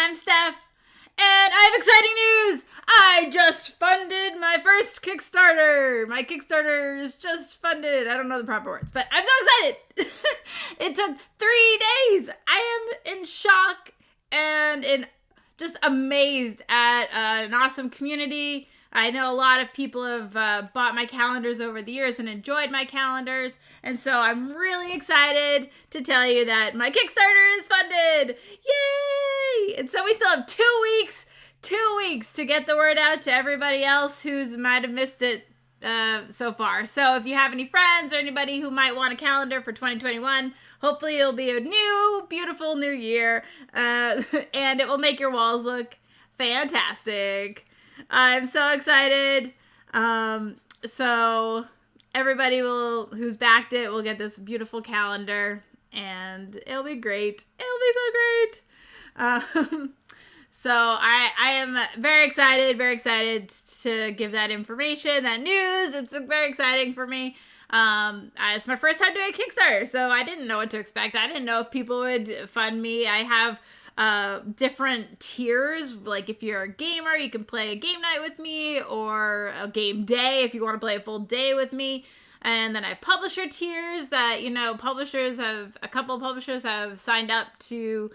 I'm Steph, and I have exciting news! I just funded my first Kickstarter! My Kickstarter is just funded. I don't know the proper words, but I'm so excited! It took 3 days! I am in shock and just amazed at an awesome community. I know a lot of people have bought my calendars over the years and enjoyed my calendars. And so I'm really excited to tell you that my Kickstarter is funded. Yay! And so we still have 2 weeks to get the word out to everybody else who might have missed it so far. So if you have any friends or anybody who might want a calendar for 2021, hopefully it'll be a new, beautiful new year. And it will make your walls look fantastic. I'm so excited. So everybody who's backed it will get this beautiful calendar, and it'll be great. It'll be so great. So I am very excited to give that information, that news. It's very exciting for me. It's my first time doing a Kickstarter, so I didn't know what to expect. I didn't know if people would fund me. I have different tiers. Like if you're a gamer, you can play a game night with me, or a game day if you want to play a full day with me. And then I have publisher tiers that, a couple of publishers have signed up to,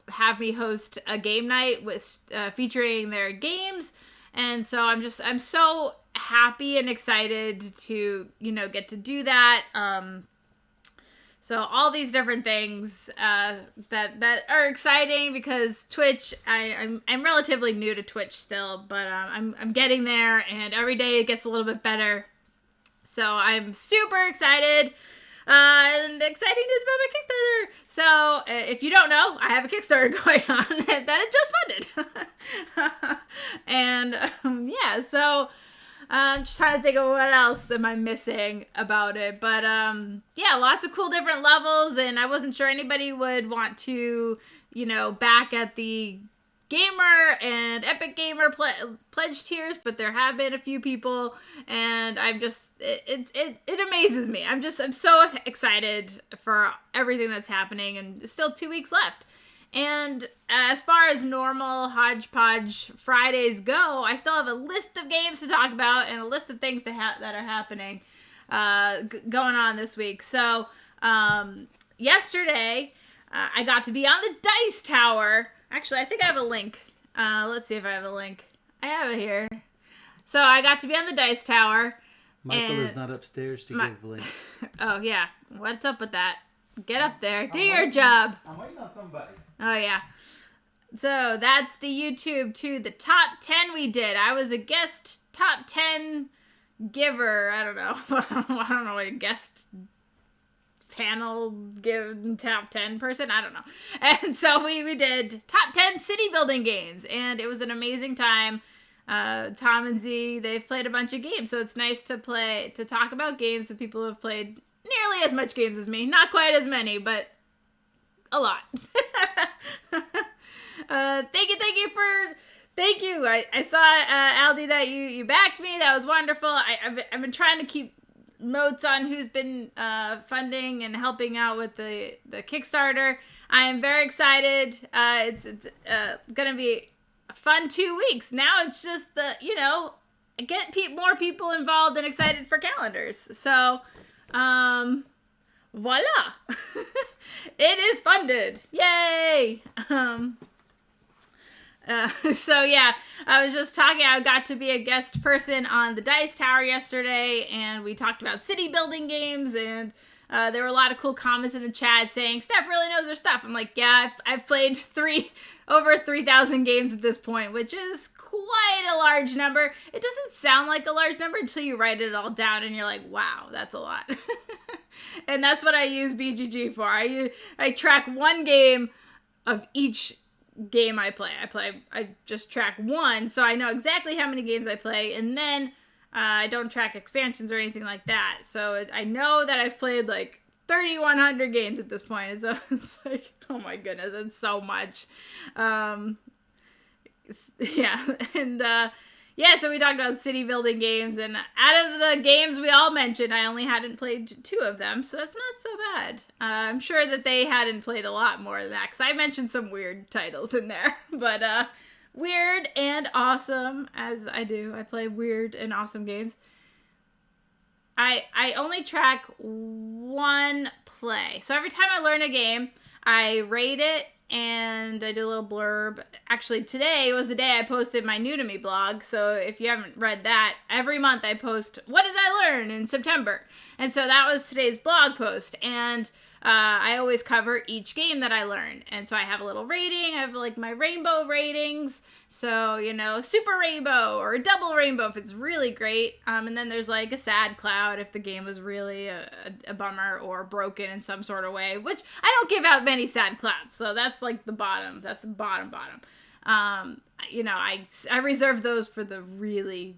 have me host a game night with featuring their games. And so I'm so happy and excited to, get to do that. So all these different things that are exciting, because Twitch, I'm relatively new to Twitch still, but I'm getting there, and every day it gets a little bit better. So I'm super excited, and exciting news about my Kickstarter. So if you don't know, I have a Kickstarter going on that is just funded. And so I'm just trying to think of what else am I missing about it. But lots of cool different levels, and I wasn't sure anybody would want to, back at the gamer and epic gamer pledge tiers, but there have been a few people, and I'm just it amazes me. I'm so excited for everything that's happening, and still 2 weeks left. And as far as normal Hodgepodge Fridays go, I still have a list of games to talk about and a list of things that are happening going on this week. So yesterday, I got to be on the Dice Tower. Actually, I think I have a link. Let's see if I have a link. I have it here. So I got to be on the Dice Tower. Michael is not upstairs to give links. Oh, yeah. What's up with that? Get up there. Do your job. I'm waiting on somebody. Oh, yeah. So that's the YouTube to the top 10 we did. I was a guest top 10 giver. I don't know. I don't know what a guest panel give top 10 person. I don't know. And so we did top 10 city building games, and it was an amazing time. Tom and Z, they've played a bunch of games, so it's nice to talk about games with people who have played nearly as much games as me. Not quite as many, but a lot. Thank you. I saw, Aldi, that you backed me. That was wonderful. I've been trying to keep notes on who's been funding and helping out with the Kickstarter. I am very excited. It's gonna be a fun 2 weeks. Now it's just get more people involved and excited for calendars. So, voila. It is funded. Yay. So yeah, I was just talking, I got to be a guest person on the Dice Tower yesterday, and we talked about city building games, and there were a lot of cool comments in the chat saying, Steph really knows her stuff. I'm like, yeah, I've played over 3,000 games at this point, which is quite a large number. It doesn't sound like a large number until you write it all down, and you're like, wow, that's a lot. And that's what I use BGG for. I track one game of each game I play. I just track one, so I know exactly how many games I play, and then I don't track expansions or anything like that. So I know that I've played like 3,100 games at this point. And so it's like, oh my goodness, it's so much. Yeah, and yeah, so we talked about city building games, and out of the games we all mentioned, I only hadn't played 2 of them, so that's not so bad. I'm sure that they hadn't played a lot more than that, because I mentioned some weird titles in there, but weird and awesome, as I do. I play weird and awesome games. I only track 1 play. So every time I learn a game, I rate it and I do a little blurb. Actually, today was the day I posted my New to Me blog. So if you haven't read that, every month I post, what did I learn in September? And so that was today's blog post. And I always cover each game that I learned. And so I have a little rating. I have like my rainbow ratings. So, you know, super rainbow or a double rainbow if it's really great. And then there's like a sad cloud if the game was really a bummer or broken in some sort of way, which I don't give out many sad clouds. So that's like the bottom. That's the bottom. You know, I reserve those for the really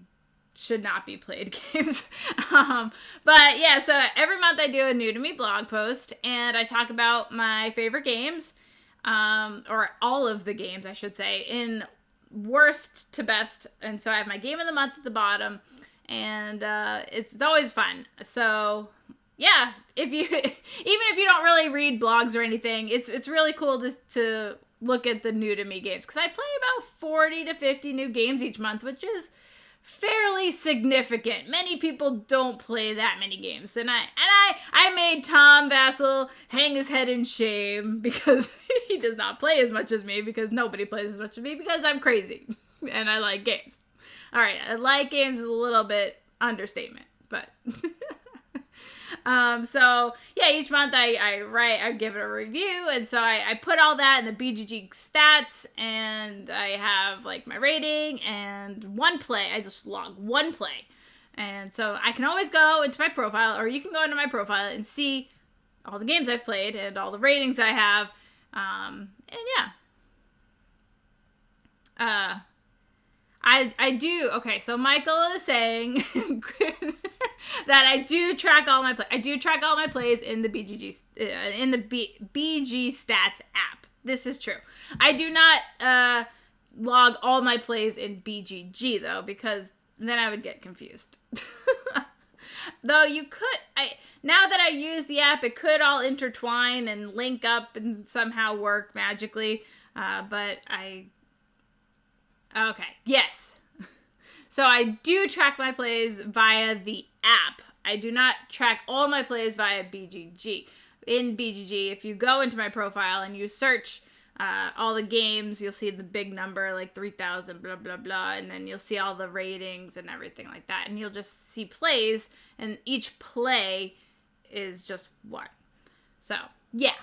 should not be played games. But yeah, so every month I do a New to Me blog post and I talk about my favorite games, or all of the games, I should say, in worst to best. And so I have my game of the month at the bottom, and it's always fun. So yeah, if you even if you don't really read blogs or anything, it's really cool to look at the New to Me games, because I play about 40 to 50 new games each month, which is fairly significant. Many people don't play that many games, and I made Tom Vassell hang his head in shame because he does not play as much as me, because nobody plays as much as me, because I'm crazy and I like games. All right, I like games is a little bit understatement, but so yeah, each month I give it a review, and so I put all that in the BGG stats, and I have like my rating and 1 play. I just log 1 play, and so I can always go into my profile, or you can go into my profile and see all the games I've played and all the ratings I have, and yeah. I do, okay, so Michael is saying that I do track all my plays in the BGG, in the BG Stats app. This is true. I do not log all my plays in BGG, though, because then I would get confused. Though you could, now that I use the app, it could all intertwine and link up and somehow work magically, okay, yes. So I do track my plays via the app. I do not track all my plays via BGG. In BGG, if you go into my profile and you search all the games, you'll see the big number, like 3,000, blah, blah, blah, and then you'll see all the ratings and everything like that. And you'll just see plays, and each play is just 1. So, yeah.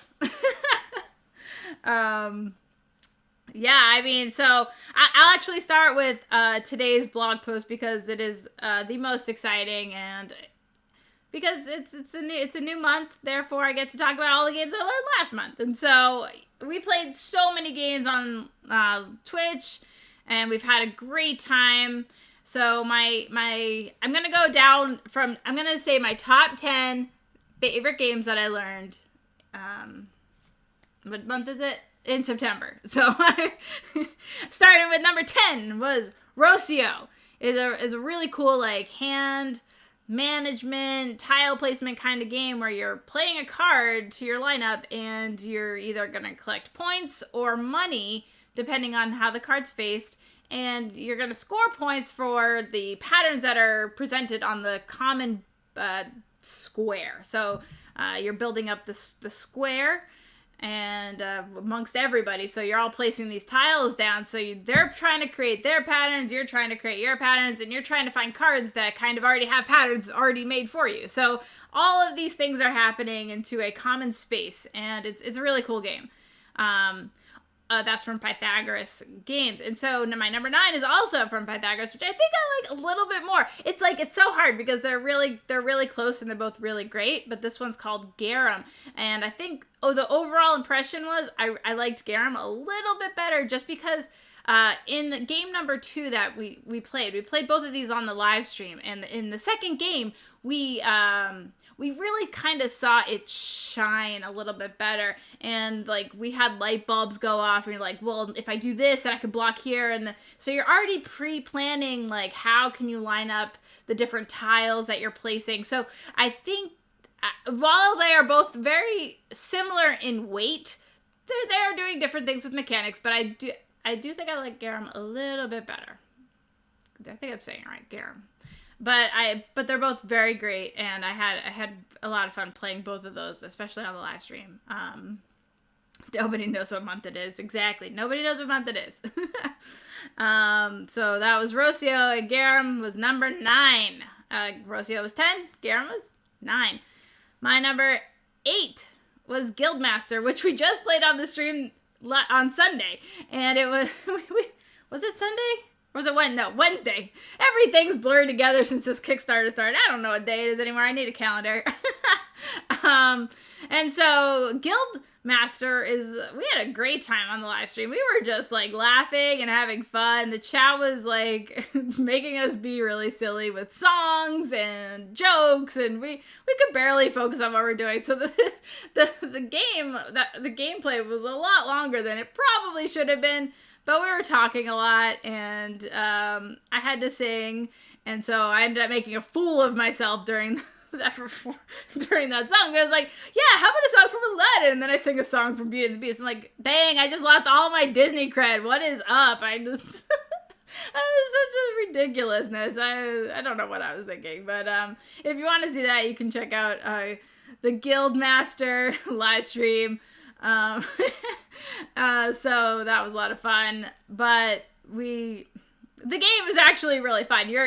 Yeah, I mean, so I'll actually start with today's blog post, because it is the most exciting, and because it's a new month, therefore I get to talk about all the games I learned last month. And so we played so many games on Twitch, and we've had a great time. So I'm gonna go down from, I'm gonna say my top 10 favorite games that I learned. What month is it? In September. So starting with number 10 was Rocio. Is a really cool like hand management, tile placement kind of game where you're playing a card to your lineup, and you're either going to collect points or money depending on how the card's faced, and you're going to score points for the patterns that are presented on the common square. So you're building up the square and amongst everybody, so you're all placing these tiles down, so they're trying to create their patterns, you're trying to create your patterns, and you're trying to find cards that kind of already have patterns already made for you. So all of these things are happening into a common space, and it's a really cool game. That's from Pythagoras Games. And so my number 9 is also from Pythagoras, which I think I like a little bit more. It's so hard because they're really close and they're both really great, but this one's called Garum. And I think the overall impression was I liked Garum a little bit better, just because In game number 2 that we played both of these on the live stream, and in the second game, we really kind of saw it shine a little bit better, and like we had light bulbs go off, and you're like, well, if I do this, then I could block here, and so you're already pre-planning like how can you line up the different tiles that you're placing. So I think while they are both very similar in weight, they are doing different things with mechanics, but I do think I like Garum a little bit better. I think I'm saying it right, Garum. But they're both very great, and I had a lot of fun playing both of those, especially on the live stream. Nobody knows what month it is. Exactly. Nobody knows what month it is. So that was Rocio, and Garum was number 9. Rocio was 10, Garum was 9. My number 8 was Guildmaster, which we just played on the stream on Sunday. And it was... was it Sunday? Or was it Wednesday? Everything's blurred together since this Kickstarter started. I don't know what day it is anymore. I need a calendar. And so Guildmaster we had a great time on the live stream. We were just like laughing and having fun. The chat was like making us be really silly with songs and jokes, and we could barely focus on what we're doing. So the gameplay was a lot longer than it probably should have been. But we were talking a lot, and I had to sing, and so I ended up making a fool of myself during that song. I was like, yeah, how about a song from Aladdin? And then I sing a song from Beauty and the Beast. I'm like, dang, I just lost all my Disney cred. What is up? I was such a ridiculousness. I don't know what I was thinking, but if you want to see that, you can check out the Guildmaster live stream. So that was a lot of fun, but the game is actually really fun. You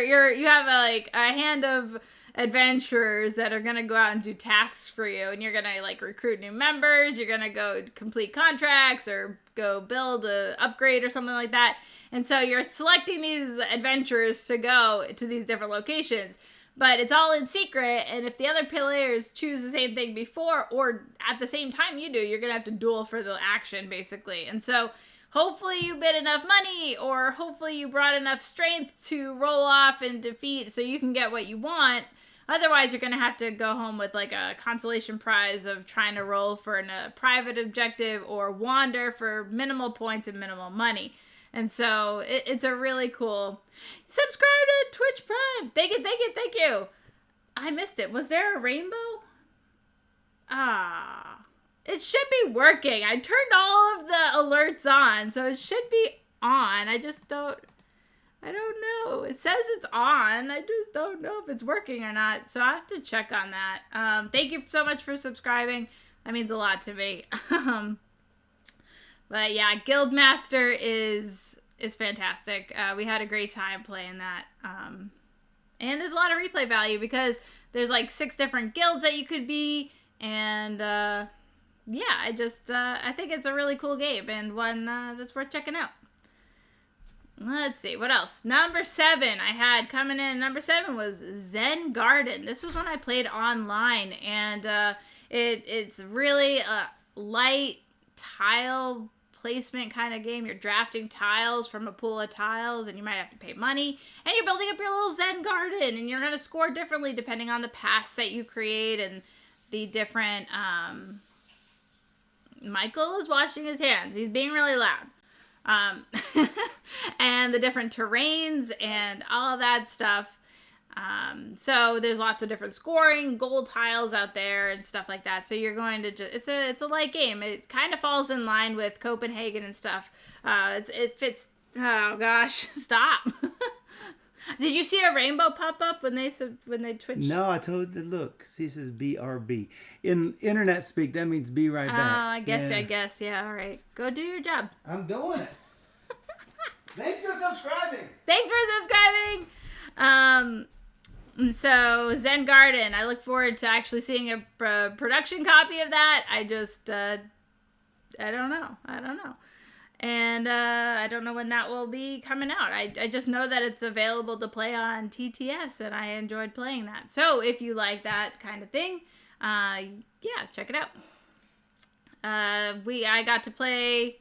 have a hand of adventurers that are going to go out and do tasks for you, and you're going to like recruit new members. You're going to go complete contracts or go build a upgrade or something like that. And so you're selecting these adventurers to go to these different locations. But it's all in secret, and if the other players choose the same thing before or at the same time you do, you're going to have to duel for the action, basically. And so hopefully you bid enough money, or hopefully you brought enough strength to roll off and defeat so you can get what you want. Otherwise, you're going to have to go home with like a consolation prize of trying to roll for a private objective or wander for minimal points and minimal money. And so it's a really cool... Subscribe to Twitch Prime! Thank you! I missed it. Was there a rainbow? It should be working. I turned all of the alerts on, so it should be on. I don't know. It says it's on. I just don't know if it's working or not. So I have to check on that. Thank you so much for subscribing. That means a lot to me. But yeah, Guildmaster is fantastic. We had a great time playing that. And there's a lot of replay value because there's like 6 different guilds that you could be. And yeah, I think it's a really cool game and one that's worth checking out. Let's see, what else? Number 7 I had coming in. Number 7 was Zen Garden. This was one I played online, and it's really a light tile placement kind of game. You're drafting tiles from a pool of tiles, and you might have to pay money, and you're building up your little Zen garden, and you're going to score differently depending on the paths that you create and the different... Michael is washing his hands. He's being really loud. And the different terrains and all of that stuff. So there's lots of different scoring, gold tiles out there and stuff like that. So you're going to just, it's a light game. It kind of falls in line with Copenhagen and stuff. It fits, oh gosh, stop. Did you see a rainbow pop up when they twitched? No, I told you, look, see, it says BRB. In internet speak, that means be right back. Oh, I guess, yeah, all right. Go do your job. I'm doing it. Thanks for subscribing. So Zen Garden, I look forward to actually seeing a production copy of that. I just, I don't know. And I don't know when that will be coming out. I just know that it's available to play on TTS, and I enjoyed playing that. So if you like that kind of thing, yeah, check it out. I got to play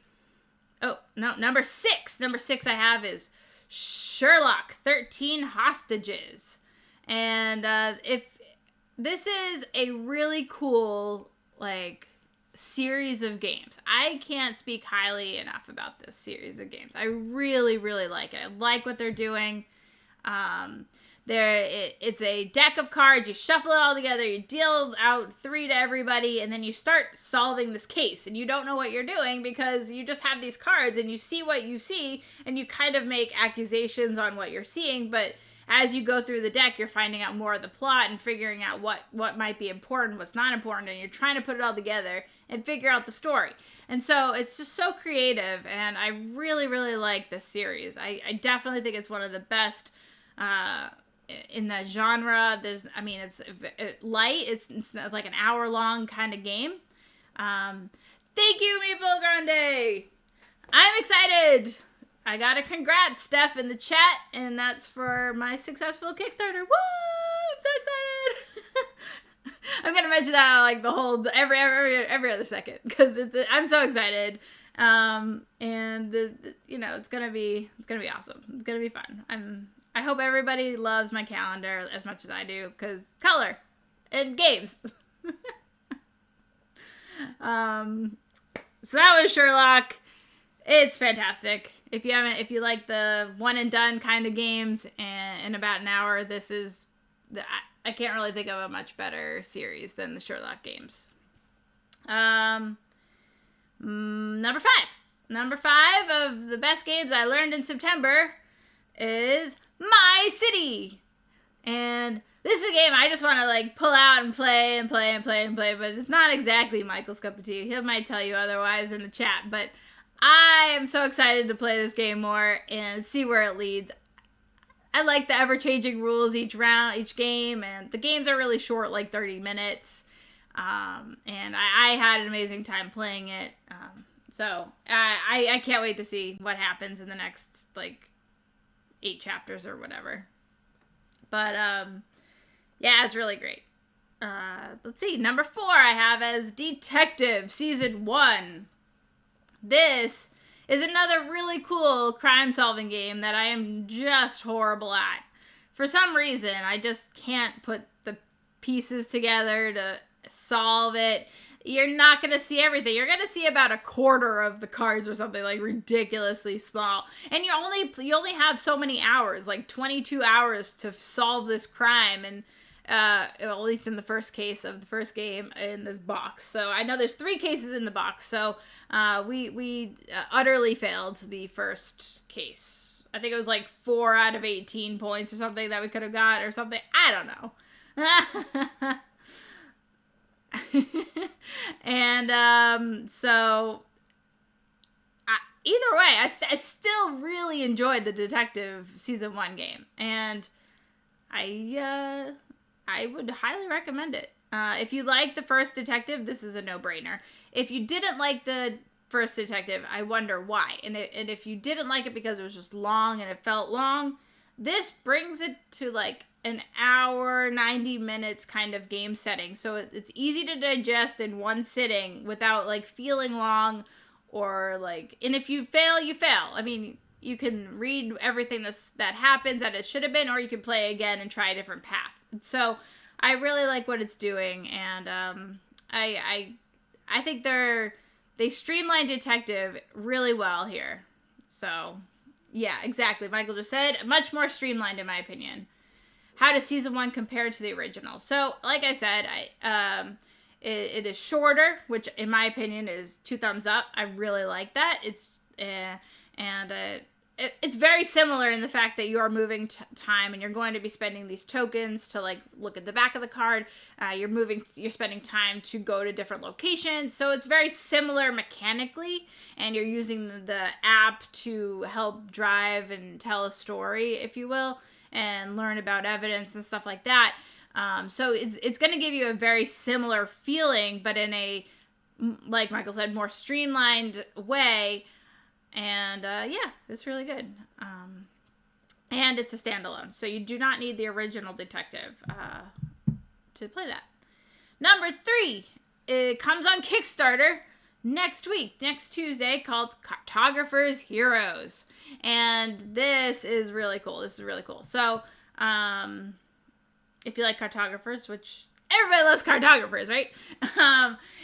Oh, no, number 6. Number 6 I have is Sherlock 13 Hostages. And if this is a really cool, like, series of games. I can't speak highly enough about this series of games. I really, really like it. I like what they're doing. It's a deck of cards. You shuffle it all together. You deal out 3 to everybody, and then you start solving this case. And you don't know what you're doing because you just have these cards, and you see what you see, and you kind of make accusations on what you're seeing. But as you go through the deck, you're finding out more of the plot and figuring out what might be important, what's not important, and you're trying to put it all together and figure out the story. And so it's just so creative, and I really, really like this series. I definitely think it's one of the best in the genre. It's light. It's like an hour-long kind of game. Thank you, Meeple Grande! I'm excited! I got a congrats, Steph, in the chat, and that's for my successful Kickstarter. Woo! I'm so excited! I'm gonna mention that like the whole every other second because I'm so excited, and it's gonna be awesome. It's gonna be fun. I hope everybody loves my calendar as much as I do because color and games. So that was Sherlock. It's fantastic. If you like the one and done kind of games and in about an hour, this is I can't really think of a much better series than the Sherlock games. Number 5 of the best games I learned in September is My City. And this is a game I just want to like pull out and play, but it's not exactly Michael's cup of tea. He might tell you otherwise in the chat, but I am so excited to play this game more and see where it leads. I like the ever-changing rules each game, and the games are really short, like 30 minutes. And I had an amazing time playing it. So I can't wait to see what happens in the next, like, 8 chapters or whatever. But, yeah, it's really great. Let's see. Number 4 I have as Detective Season 1. This is another really cool crime-solving game that I am just horrible at. For some reason, I just can't put the pieces together to solve it. You're not going to see everything. You're going to see about a quarter of the cards or something, like ridiculously small. And you only have so many hours, like 22 hours to solve this crime. And at least in the first case of the first game in the box. So I know there's 3 cases in the box. So we utterly failed the first case. I think it was like 4 out of 18 points or something that we could have got or something. I don't know. And so either way, I still really enjoyed the Detective Season 1 game. And I would highly recommend it. If you like the first Detective, this is a no-brainer. If you didn't like the first Detective, I wonder why. And if you didn't like it because it was just long and it felt long, this brings it to like an hour, 90 minutes kind of game setting. So it's easy to digest in one sitting without like feeling long or like, and if you fail, you fail. I mean, you can read everything that happens that it should have been, or you can play again and try a different path. So I really like what it's doing, and I think they streamline Detective really well here. So yeah, exactly. Michael just said much more streamlined in my opinion. How does Season 1 compare to the original? So like I said, it is shorter, which in my opinion is 2 thumbs up. I really like that. It's very similar in the fact that you are moving time and you're going to be spending these tokens to like look at the back of the card. You're spending time to go to different locations. So it's very similar mechanically, and you're using the app to help drive and tell a story, if you will, and learn about evidence and stuff like that. So it's going to give you a very similar feeling, but in a, like Michael said, more streamlined way. And yeah, it's really good. And it's a standalone, so you do not need the original Detective to play that. Number 3, it comes on Kickstarter. next week, next Tuesday, called Cartographer's Heroes. And this is really cool. So, if you like cartographers, which everybody loves cartographers, right?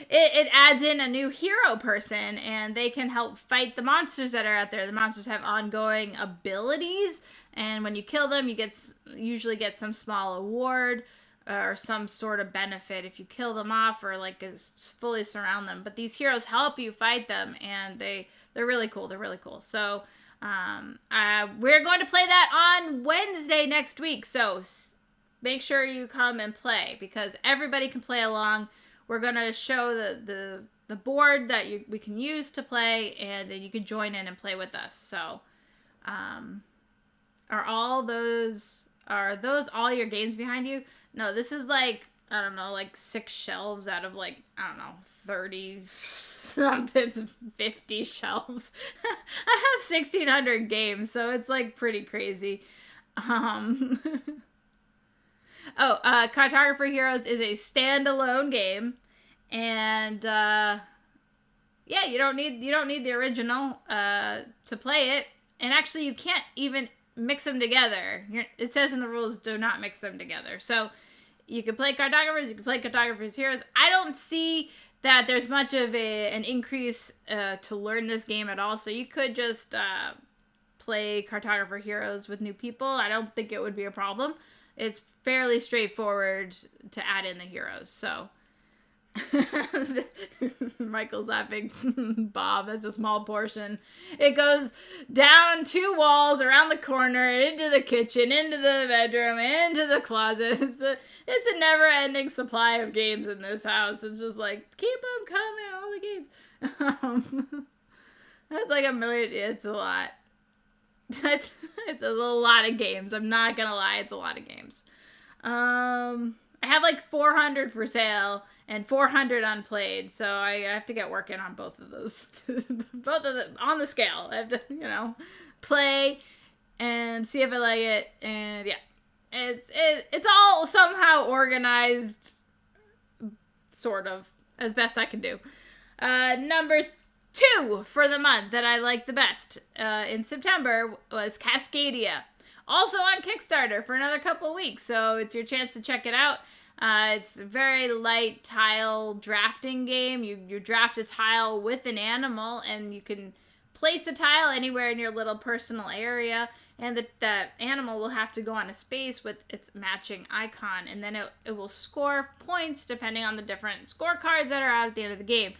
It adds in a new hero person, and they can help fight the monsters that are out there. The monsters have ongoing abilities, and when you kill them, you usually get some small award or some sort of benefit if you kill them off or like fully surround them. But these heroes help you fight them, and they're really cool. So we're going to play that on Wednesday next week. So make sure you come and play, because everybody can play along. We're going to show the board that we can use to play, and then you can join in and play with us. So are those all your games behind you? No, this is like, I don't know, like 6 shelves out of like, I don't know, 30 something, 50 shelves. I have 1,600 games, so it's like pretty crazy. Cartographer Heroes is a standalone game, and you don't need the original to play it. And actually, you can't even mix them together. It says in the rules, do not mix them together. So you can play Cartographers, you can play Cartographer's Heroes. I don't see that there's much of an increase to learn this game at all. So you could just play Cartographer Heroes with new people. I don't think it would be a problem. It's fairly straightforward to add in the heroes. So Michael's laughing. Bob, that's a small portion. It goes down 2 walls, around the corner, into the kitchen, into the bedroom, into the closet. It's a never-ending supply of games in this house. It's just like, keep them coming, all the games. That's like 1 million. It's a lot. It's a lot of games. I'm not gonna lie, it's a lot of games. I have like 400 for sale and 400 unplayed, so I have to get working on both of those. Both of them on the scale. I have to, play and see if I like it. And yeah, it's all somehow organized, sort of, as best I can do. Number 2 for the month that I like the best in September was Cascadia. Also on Kickstarter for another couple weeks, so it's your chance to check it out. It's a very light tile drafting game. You draft a tile with an animal, and you can place the tile anywhere in your little personal area, and that animal will have to go on a space with its matching icon, and then it will score points depending on the different scorecards that are out at the end of the game.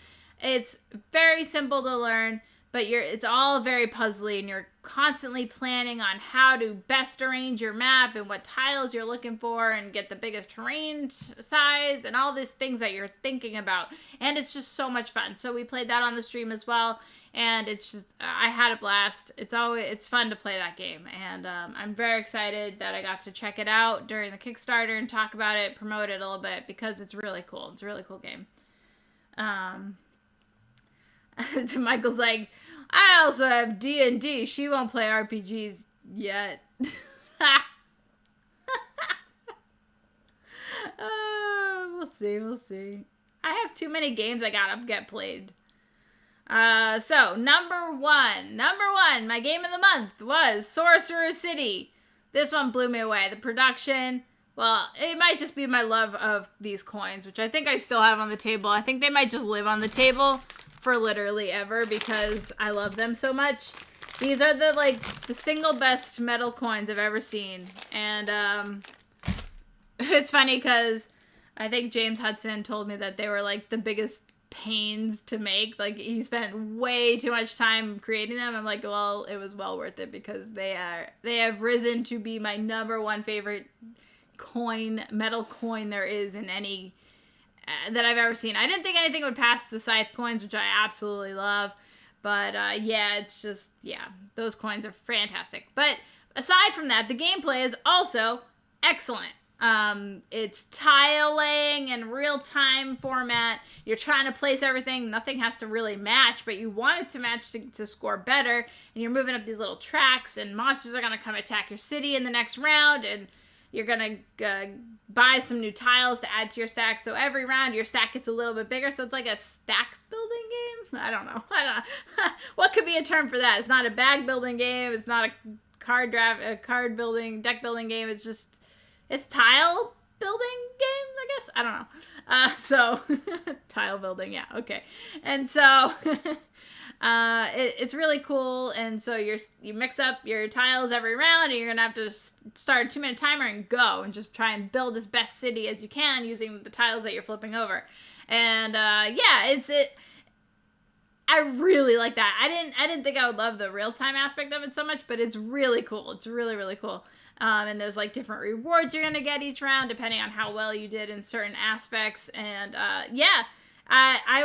It's very simple to learn, but it's all very puzzly, and you're constantly planning on how to best arrange your map and what tiles you're looking for and get the biggest terrain size and all these things that you're thinking about. And it's just so much fun. So we played that on the stream as well, and I had a blast. It's fun to play that game, and I'm very excited that I got to check it out during the Kickstarter and talk about it, promote it a little bit, because it's really cool. It's a really cool game. Michael's like, I also have D&D. She won't play RPGs yet. We'll see. I have too many games I gotta get played. So number one, my game of the month was Sorcerer City. This one blew me away. The production, well, it might just be my love of these coins, which I think I still have on the table. I think they might just live on the table for literally ever because I love them so much. These are the single best metal coins I've ever seen. And it's funny because I think James Hudson told me that they were like the biggest pains to make. Like, he spent way too much time creating them. I'm like, well, it was well worth it because they have risen to be my number one favorite metal coin there is in any that I've ever seen. I didn't think anything would pass the Scythe coins, which I absolutely love. But it's just, those coins are fantastic. But aside from that, the gameplay is also excellent. It's tile laying and real-time format. You're trying to place everything. Nothing has to really match, but you want it to match to score better. And you're moving up these little tracks, and monsters are going to come attack your city in the next round, and you're going to buy some new tiles to add to your stack. So every round, your stack gets a little bit bigger. So it's like a stack building game? I don't know. What could be a term for that? It's not a bag building game. It's not a card building, deck building game. It's tile building game, I guess. I don't know. So tile building, yeah, okay. And so it's really cool. And so you mix up your tiles every round, and you're gonna have to start a 2-minute timer and go and just try and build as best city as you can using the tiles that you're flipping over. And I really like that. I didn't think I would love the real time aspect of it so much, but it's really cool. It's really, really cool. And there's like different rewards you're gonna get each round depending on how well you did in certain aspects. And I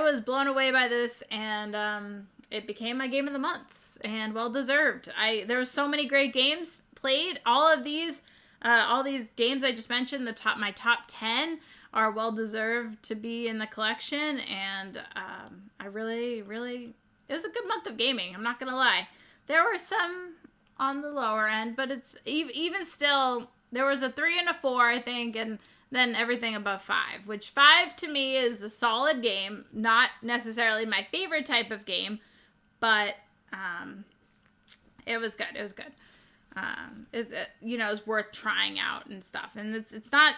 was blown away by this, and it became my game of the month, and well deserved. There were so many great games played. All these games I just mentioned, my top 10 are well deserved to be in the collection, and I really, really, it was a good month of gaming. I'm not gonna lie. There were some on the lower end, but it's even still, there was a 3 and a 4, I think, and then everything above 5, which 5 to me is a solid game. Not necessarily my favorite type of game, but it was good. It was good. It's worth trying out and stuff. And they're not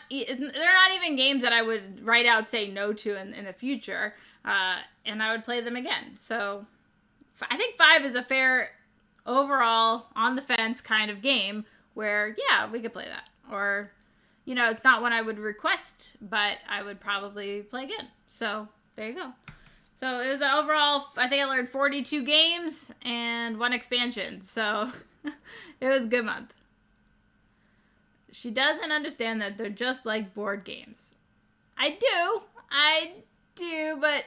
even games that I would right out say no to in the future. And I would play them again. So I think 5 is a fair overall on the fence kind of game where, yeah, we could play that. Or, it's not one I would request, but I would probably play again. So there you go. So it was an overall, I think I learned 42 games and 1 expansion. So it was a good month. She doesn't understand that they're just like board games. I do, but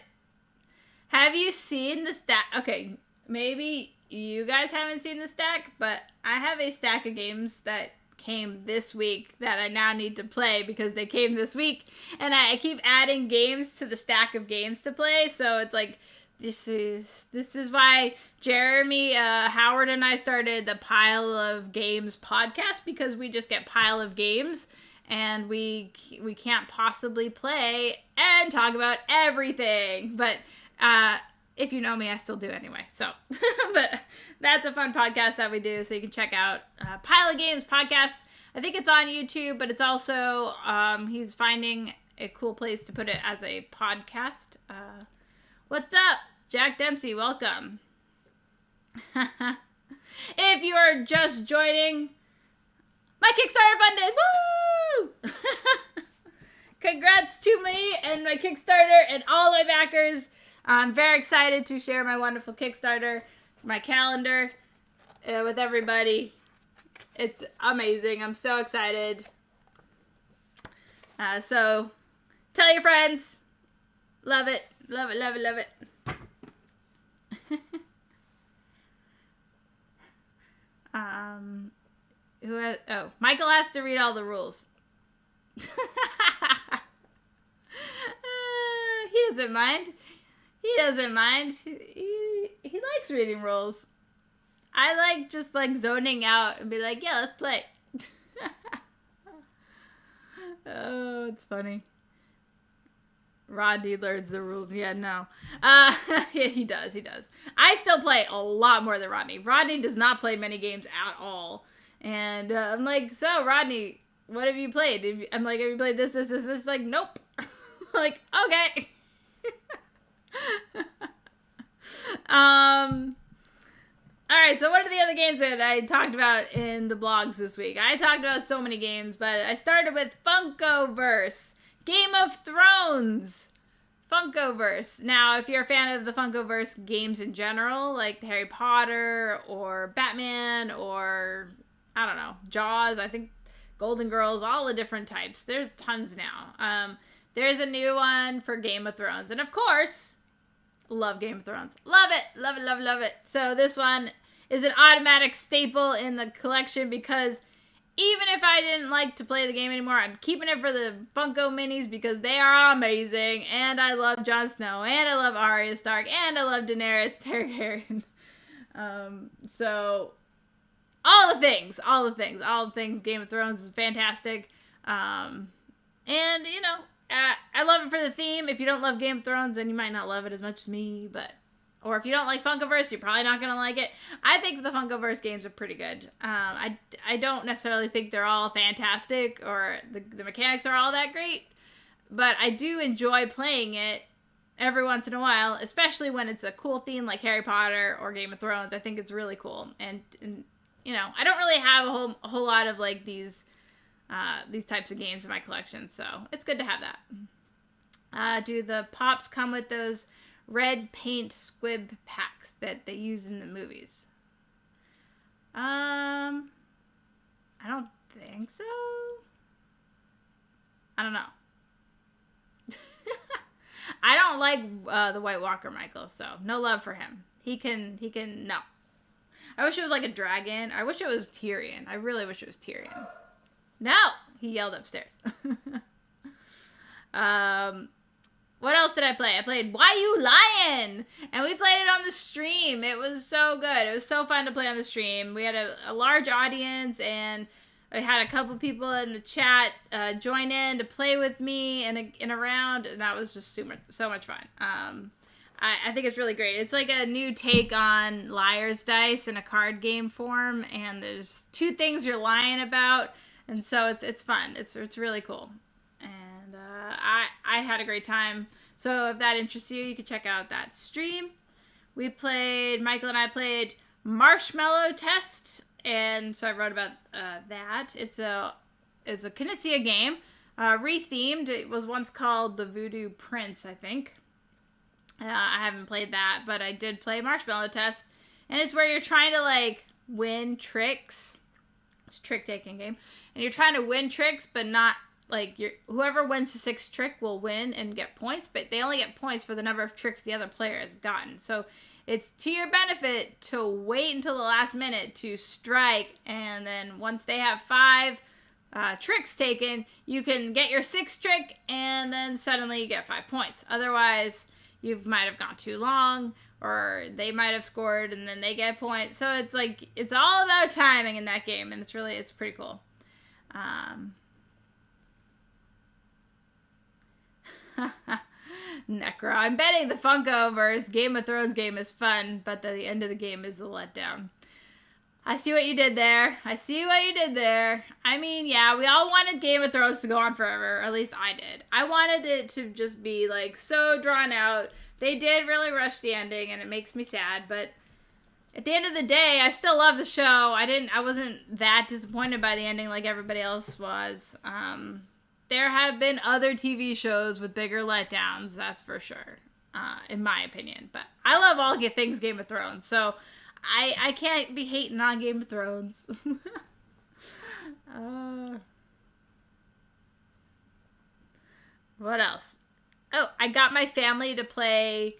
have you seen the stack? Okay, maybe you guys haven't seen the stack, but I have a stack of games that came this week that I now need to play because they came this week, and I keep adding games to the stack of games to play. So it's like, this is why Jeremy Howard and I started the Pile of Games podcast, because we just get pile of games and we can't possibly play and talk about everything. But if you know me, I still do anyway. So, but that's a fun podcast that we do. So you can check out Pile of Games podcast. I think it's on YouTube, but it's also, he's finding a cool place to put it as a podcast. What's up, Jack Dempsey? Welcome. If you are just joining, my Kickstarter funded. Woo! Congrats to me and my Kickstarter and all my backers. I'm very excited to share my wonderful Kickstarter, my calendar with everybody. It's amazing. I'm so excited. So tell your friends. Love it. Love it, love it, love it. Michael has to read all the rules. He doesn't mind. He doesn't mind. He likes reading rules. I like just like zoning out and be like, yeah, let's play. Oh, it's funny. Rodney learns the rules. Yeah, no. Yeah, he does. I still play a lot more than Rodney. Rodney does not play many games at all. And I'm like, so Rodney, what have you played? I'm like, have you played this? Like, nope. Like, okay. All right, so what are the other games that I talked about in the blogs this week? I talked about so many games, but I started with Funkoverse. Game of Thrones. Funkoverse. Now, if you're a fan of the Funkoverse games in general, like Harry Potter or Batman or, I don't know, Jaws, I think Golden Girls, all the different types. There's tons now. There's a new one for Game of Thrones. And of course, love Game of Thrones. Love it. Love it, love it, love it. So this one is an automatic staple in the collection because even if I didn't like to play the game anymore, I'm keeping it for the Funko minis because they are amazing. And I love Jon Snow, and I love Arya Stark, and I love Daenerys Targaryen. So all the things, Game of Thrones is fantastic. And you know, I love it for the theme. If you don't love Game of Thrones, then you might not love it as much as me, or if you don't like Funkoverse, you're probably not going to like it. I think the Funkoverse games are pretty good. I don't necessarily think they're all fantastic or the mechanics are all that great, but I do enjoy playing it every once in a while, especially when it's a cool theme like Harry Potter or Game of Thrones. I think it's really cool. And you know, I don't really have a whole lot of like these types of games in my collection, so it's good to have that. Do the Pops come with those red paint squib packs that they use in the movies? I don't think so. I don't know. I don't like the White Walker Michael, so no love for him. He can no. I wish it was like a dragon. I wish it was Tyrion. I really wish it was Tyrion. No! He yelled upstairs. What else did I play? I played Why You Lying? And we played it on the stream. It was so good. It was so fun to play on the stream. We had a large audience, and I had a couple people in the chat join in to play with me in a round, and that was just so much fun. I think it's really great. It's like a new take on Liar's Dice in a card game form, and there's 2 things you're lying about, and so it's fun. It's really cool. And I had a great time. So if that interests you, you can check out that stream. Michael and I played Marshmallow Test, and so I wrote about that. It's a Knizia game, rethemed. It was once called the Voodoo Prince, I think. I haven't played that, but I did play Marshmallow Test, and it's where you're trying to like win tricks. It's a trick-taking game, and you're trying to win tricks, but not like whoever wins the 6th trick will win and get points, but they only get points for the number of tricks the other player has gotten. So it's to your benefit to wait until the last minute to strike, and then once they have 5 tricks taken, you can get your 6th trick, and then suddenly you get 5 points. Otherwise, you might have gone too long, or they might have scored and then they get points. So it's like, it's all about timing in that game, and it's pretty cool. Necro, I'm betting the Funkoverse Game of Thrones game is fun, but the end of the game is the letdown. I see what you did there. I mean, yeah, we all wanted Game of Thrones to go on forever. Or at least I did. I wanted it to just be, like, so drawn out. They did really rush the ending, and it makes me sad. But at the end of the day, I still love the show. I wasn't that disappointed by the ending like everybody else was. There have been other TV shows with bigger letdowns, that's for sure, in my opinion. But I love all things Game of Thrones, so I can't be hating on Game of Thrones. What else? Oh, I got my family to play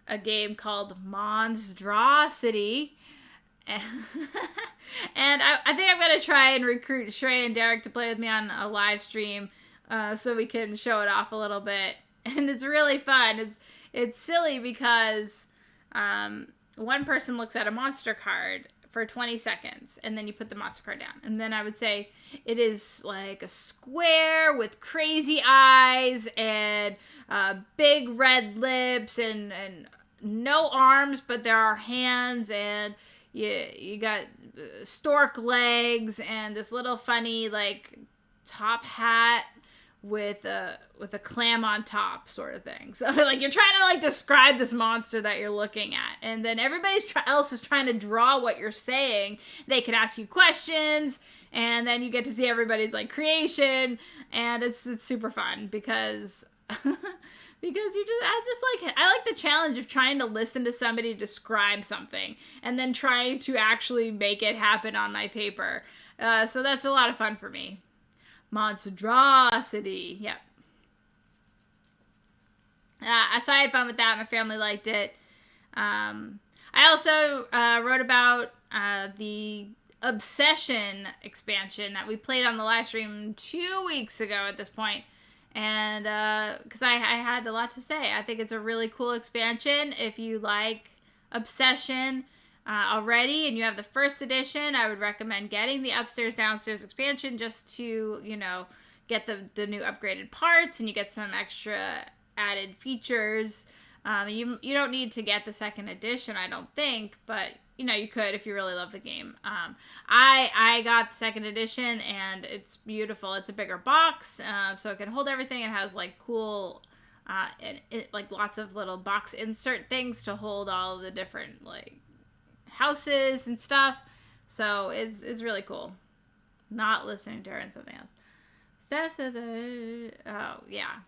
a game called Monstrosity. And I think I'm going to try and recruit Shrey and Derek to play with me on a live stream so we can show it off a little bit. And it's really fun. It's silly because one person looks at a monster card for 20 seconds, and then you put the monster card down. And then I would say it is like a square with crazy eyes and big red lips and no arms, but there are hands, and you got stork legs and this little funny like top hat with a clam on top sort of thing. So like you're trying to like describe this monster that you're looking at, and then everybody else is trying to draw what you're saying. They can ask you questions, and then you get to see everybody's like creation, and it's super fun because I like the challenge of trying to listen to somebody describe something and then trying to actually make it happen on my paper. So that's a lot of fun for me. Monstrosity. Yep. So I had fun with that. My family liked it. I also wrote about the Obsession expansion that we played on the live stream 2 weeks ago at this point. And because I had a lot to say. I think it's a really cool expansion. If you like Obsession already and you have the first edition, I would recommend getting the Upstairs Downstairs expansion just to, get the new upgraded parts, and you get some extra added features. You don't need to get the second edition, I don't think, but you could if you really love the game. I got the second edition, and it's beautiful. It's a bigger box, so it can hold everything. It has like cool, like lots of little box insert things to hold all of the different like houses and stuff. So it's really cool. Not listening to her and something else. Steph says, oh yeah,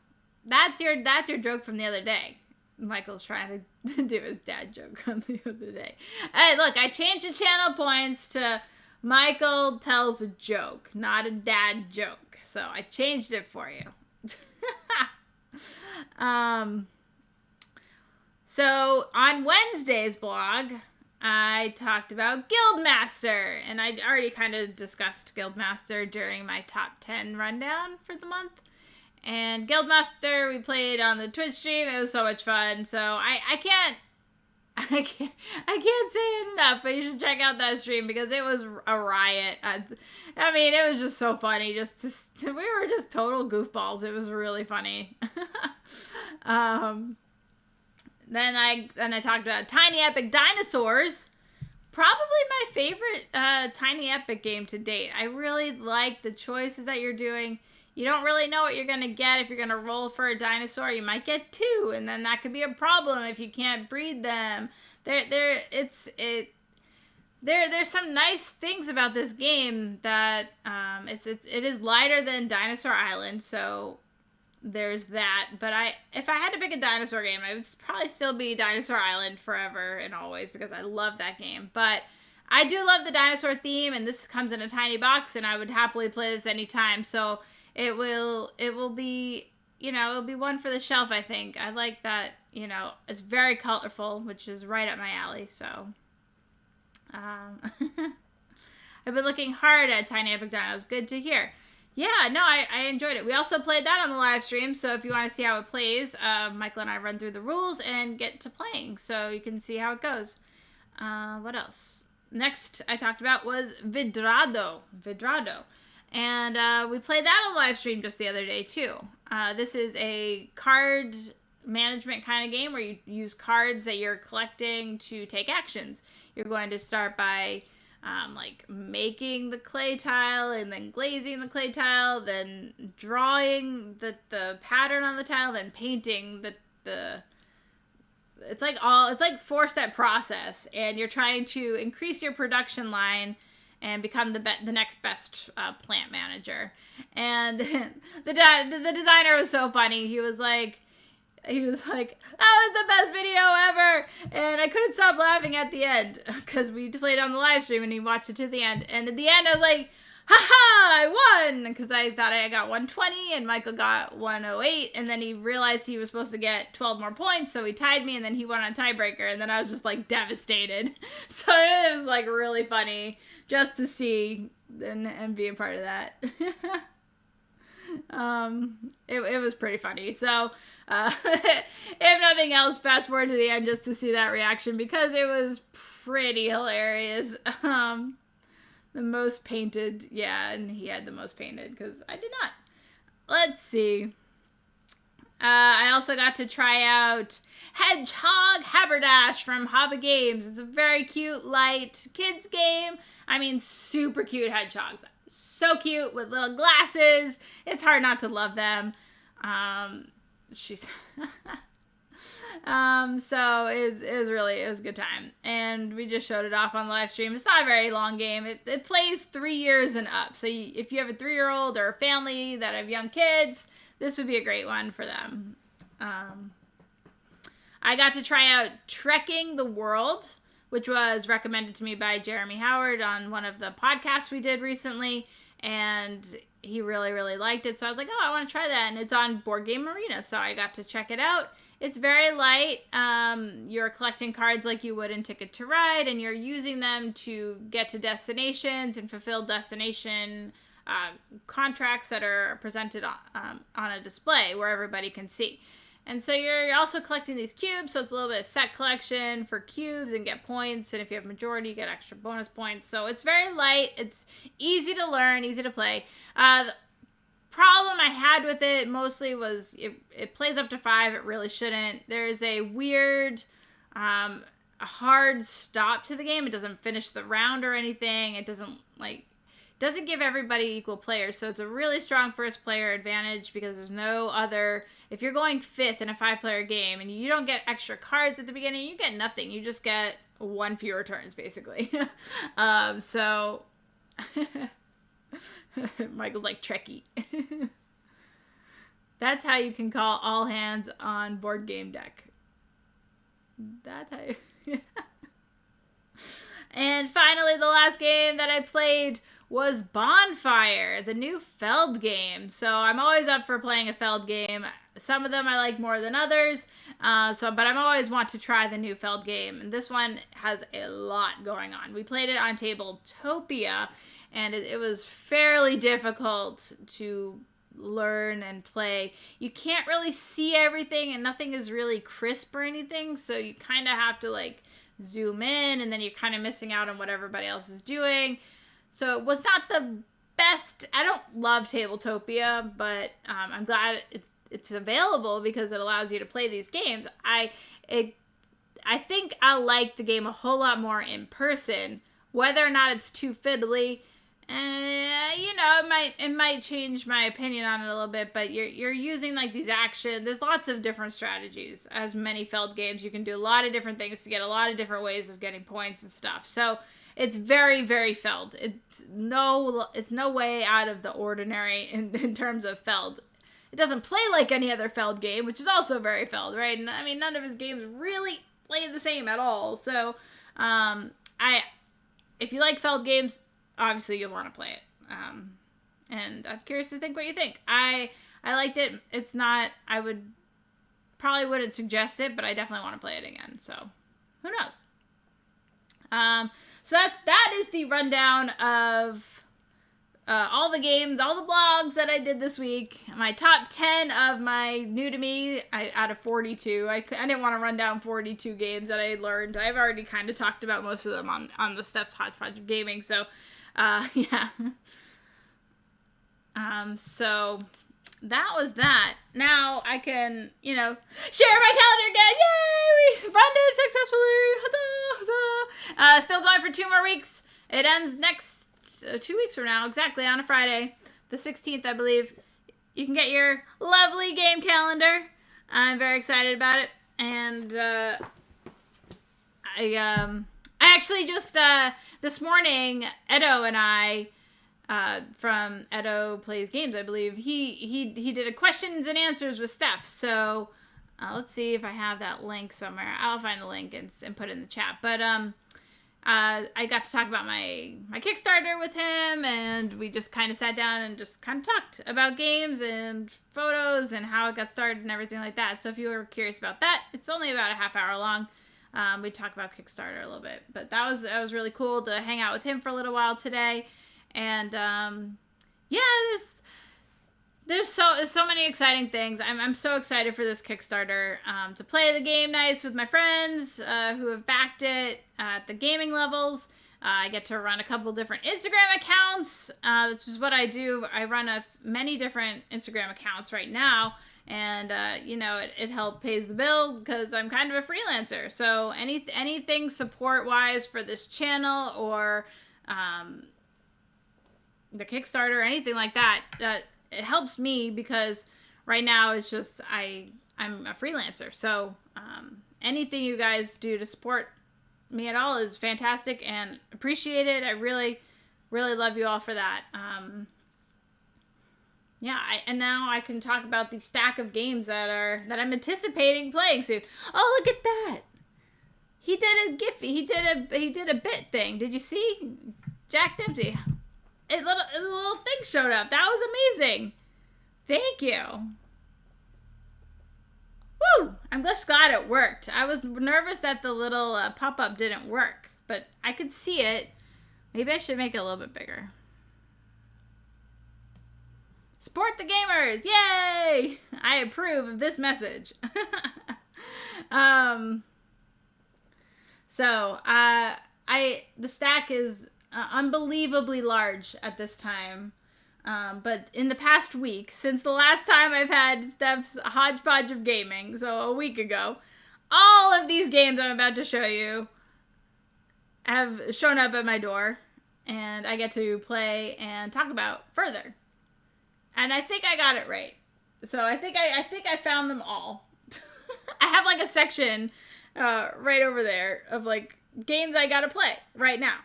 that's your joke from the other day. Michael's trying to do his dad joke on the other day. Hey, look, I changed the channel points to Michael tells a joke, not a dad joke. So I changed it for you. So on Wednesday's blog, I talked about Guildmaster, and I already kind of discussed Guildmaster during my top 10 rundown for the month. And Guildmaster, we played on the Twitch stream. It was so much fun. So I can't say enough, but you should check out that stream because it was a riot. I mean, it was just so funny. We were just total goofballs. It was really funny. Then I talked about Tiny Epic Dinosaurs. Probably my favorite Tiny Epic game to date. I really like the choices that you're doing. You don't really know what you're going to get. If you're going to roll for a dinosaur, you might get two, and then that could be a problem if you can't breed them. There's some nice things about this game that it is lighter than Dinosaur Island, so there's that. But if I had to pick a dinosaur game, I would probably still be Dinosaur Island forever and always because I love that game. But I do love the dinosaur theme, and this comes in a tiny box, and I would happily play this anytime. So it will be, it'll be one for the shelf, I think. I like that, it's very colorful, which is right up my alley, so. I've been looking hard at Tiny Epic Dinos. Good to hear. Yeah, no, I enjoyed it. We also played that on the live stream, so if you want to see how it plays, Michael and I run through the rules and get to playing, so you can see how it goes. What else? Next I talked about was Vidrado. And we played that on live stream just the other day, too. This is a card management kind of game where you use cards that you're collecting to take actions. You're going to start by making the clay tile and then glazing the clay tile, then drawing the pattern on the tile, then painting the it's like 4-step process, and you're trying to increase your production line and become the next best plant manager. And the designer was so funny. He was like, that was the best video ever. And I couldn't stop laughing at the end because we played on the live stream and he watched it to the end. And at the end, I was like, haha, I won, because I thought I got 120 and Michael got 108, and then he realized he was supposed to get 12 more points, so he tied me, and then he won on tiebreaker, and then I was just like devastated. So it was like really funny just to see and be a part of that. It was pretty funny. So if nothing else, fast forward to the end just to see that reaction because it was pretty hilarious. The most painted, yeah, and he had the most painted because I did not. Let's see. I also got to try out Hedgehog Haberdash from Hobby Games. It's a very cute, light kids game. I mean, super cute hedgehogs. So cute with little glasses. It's hard not to love them. So it was a good time, and we just showed it off on the live stream. It's not a very long game. It plays 3 years and up. So if you have a 3-year-old or a family that have young kids, this would be a great one for them. I got to try out Trekking the World, which was recommended to me by Jeremy Howard on one of the podcasts we did recently, and he really, really liked it. So I was like, oh, I want to try that. And it's on Board Game Arena, so I got to check it out. It's very light. You're collecting cards like you would in Ticket to Ride, and you're using them to get to destinations and fulfill destination contracts that are presented on a display where everybody can see. And so you're also collecting these cubes, so it's a little bit of set collection for cubes and get points, and if you have majority, you get extra bonus points. So it's very light. It's easy to learn, easy to play. problem I had with it mostly was it plays up to 5. It really shouldn't. There's a weird, a hard stop to the game. It doesn't finish the round or anything. It doesn't give everybody equal players. So it's a really strong first player advantage because there's no other. If you're going 5th in a 5-player game and you don't get extra cards at the beginning, you get nothing. You just get 1 fewer turns, basically. So Michael's like tricky. That's how you can call all hands on board game deck. That's how you... And finally, the last game that I played was Bonfire, the new Feld game. So I'm always up for playing a Feld game. Some of them I like more than others. But I'm always want to try the new Feld game. And this one has a lot going on. We played it on Tabletopia, and it was fairly difficult to learn and play. You can't really see everything, and nothing is really crisp or anything. So you kind of have to like zoom in, and then you're kind of missing out on what everybody else is doing. So it was not the best. I don't love Tabletopia, but I'm glad it's available because it allows you to play these games. I think I like the game a whole lot more in person. Whether or not it's too fiddly, it might change my opinion on it a little bit. But you're using like these action. There's lots of different strategies. As many Feld games, you can do a lot of different things to get a lot of different ways of getting points and stuff. So it's very, very Feld. It's no way out of the ordinary in terms of Feld. It doesn't play like any other Feld game, which is also very Feld, right? And I mean, none of his games really play the same at all. So, if you like Feld games, obviously you'll want to play it. And I'm curious to think what you think. I liked it. It's not, probably wouldn't suggest it, but I definitely want to play it again. So, who knows? So that is the rundown of all the games, all the blogs that I did this week. My top 10 of my new to me out of 42. I didn't want to run down 42 games that I learned. I've already kind of talked about most of them on the Steph's Hodgepodge of Gaming. So, yeah. So that was that. Now I can, share my calendar again. Yay! We funded successfully. Huzzah, huzzah. Still going for 2 more weeks. It ends next 2 weeks from now, exactly on a Friday, the 16th, I believe. You can get your lovely game calendar. I'm very excited about it. And I actually just this morning, Edo and I, from Edo Plays Games, I believe, he did a questions and answers with Steph. So let's see if I have that link somewhere. I'll find the link and put it in the chat. But I got to talk about my Kickstarter with him, and we just kind of sat down and just kind of talked about games and photos and how it got started and everything like that. So if you were curious about that, it's only about a half hour long. We talked about Kickstarter a little bit, but that was really cool to hang out with him for a little while today. And there's so many exciting things. I'm so excited for this Kickstarter, to play the game nights with my friends who have backed it at the gaming levels. I get to run a couple different Instagram accounts, which is what I do. I run many different Instagram accounts right now, and it helps pays the bill because I'm kind of a freelancer. So anything support wise for this channel or the Kickstarter or anything like that, it helps me because right now it's just I'm a freelancer. So anything you guys do to support me at all is fantastic and appreciated. I really, really love you all for that. And now I can talk about the stack of games that I'm anticipating playing soon. Oh, look at that! He did a Giphy. He did a bit thing. Did you see? Jack Dempsey. A little thing showed up. That was amazing. Thank you. Woo! I'm just glad it worked. I was nervous that the little pop-up didn't work, but I could see it. Maybe I should make it a little bit bigger. Support the gamers! Yay! I approve of this message. The stack is unbelievably large at this time. But in the past week, since the last time I've had Steph's Hodgepodge of Gaming, so a week ago, all of these games I'm about to show you have shown up at my door, and I get to play and talk about further. And I think I got it right. So I think I found them all. I have like a section right over there of like games I gotta play right now.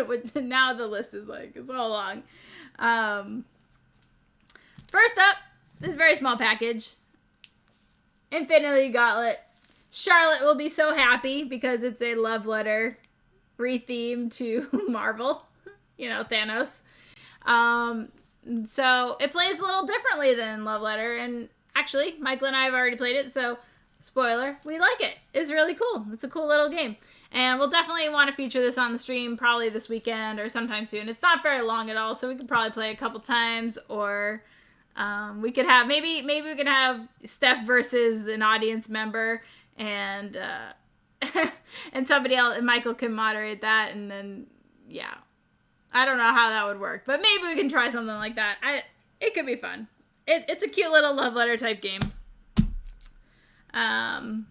Which now the list is like so long. First up, this very small package. Infinity Gauntlet. Charlotte will be so happy because it's a love letter re-themed to Marvel. You know, Thanos. So it plays a little differently than Love Letter, and actually, Michael and I have already played it, so spoiler, we like it. It's really cool. It's a cool little game. And we'll definitely want to feature this on the stream probably this weekend or sometime soon. It's not very long at all, so we could probably play a couple times, or we could have, maybe we could have Steph versus an audience member, and and somebody else, and Michael can moderate that, and then, yeah. I don't know how that would work, but maybe we can try something like that. It could be fun. It's a cute little love letter type game. I'm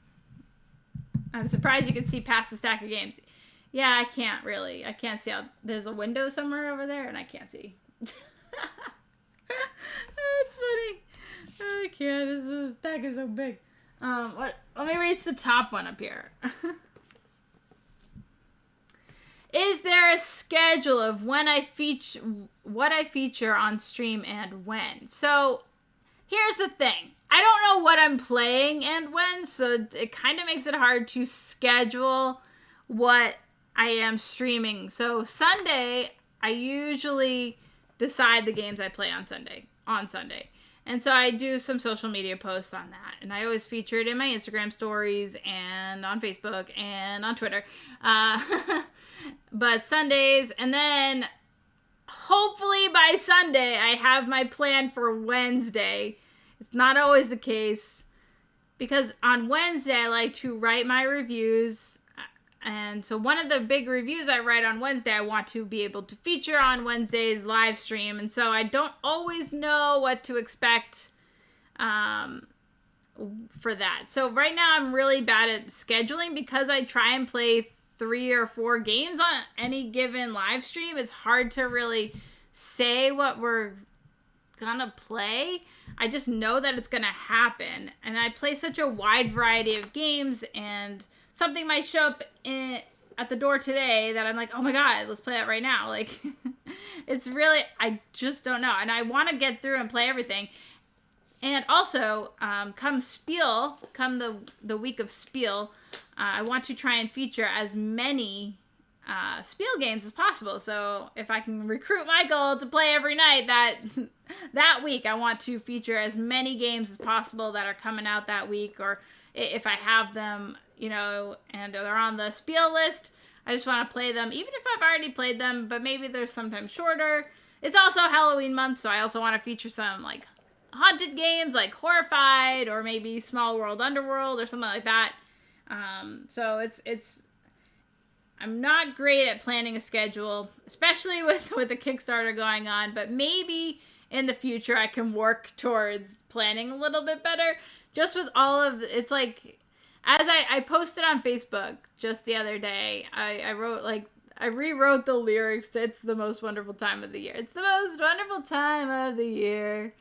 surprised you can see past the stack of games. Yeah, I can't really. I can't see how there's a window somewhere over there, and I can't see. That's funny. I can't. This stack is so big. Let me reach the top one up here. Is there a schedule of when what I feature on stream and when? So here's the thing. I don't know what I'm playing and when, so it kind of makes it hard to schedule what I am streaming. So Sunday, I usually decide the games I play on Sunday. And so I do some social media posts on that. And I always feature it in my Instagram stories and on Facebook and on Twitter. But Sundays, and then hopefully by Sunday, I have my plan for Wednesday. It's not always the case, because on Wednesday, I like to write my reviews. And so one of the big reviews I write on Wednesday, I want to be able to feature on Wednesday's live stream. And so I don't always know what to expect for that. So right now, I'm really bad at scheduling because I try and play 3 or 4 games on any given live stream. It's hard to really say what we're gonna play. I just know that it's gonna happen, and I play such a wide variety of games, and something might show up at the door today that I'm like, oh my god, let's play that right now. Like, it's really, I just don't know, and I want to get through and play everything. And also, come the week of Spiel, I want to try and feature as many Spiel games as possible. So if I can recruit Michael to play every night that week, I want to feature as many games as possible that are coming out that week, or if I have them, you know, and they're on the Spiel list, I just want to play them, even if I've already played them, but maybe they're sometimes shorter. It's also Halloween month, so I also want to feature some, like, haunted games like Horrified, or maybe Small World Underworld or something like that. So it's I'm not great at planning a schedule, especially with the Kickstarter going on, but maybe in the future I can work towards planning a little bit better. Just with all of, it's like, as I posted on Facebook just the other day, I wrote, like, I rewrote the lyrics to "It's the most wonderful time of the year." It's the most wonderful time of the year,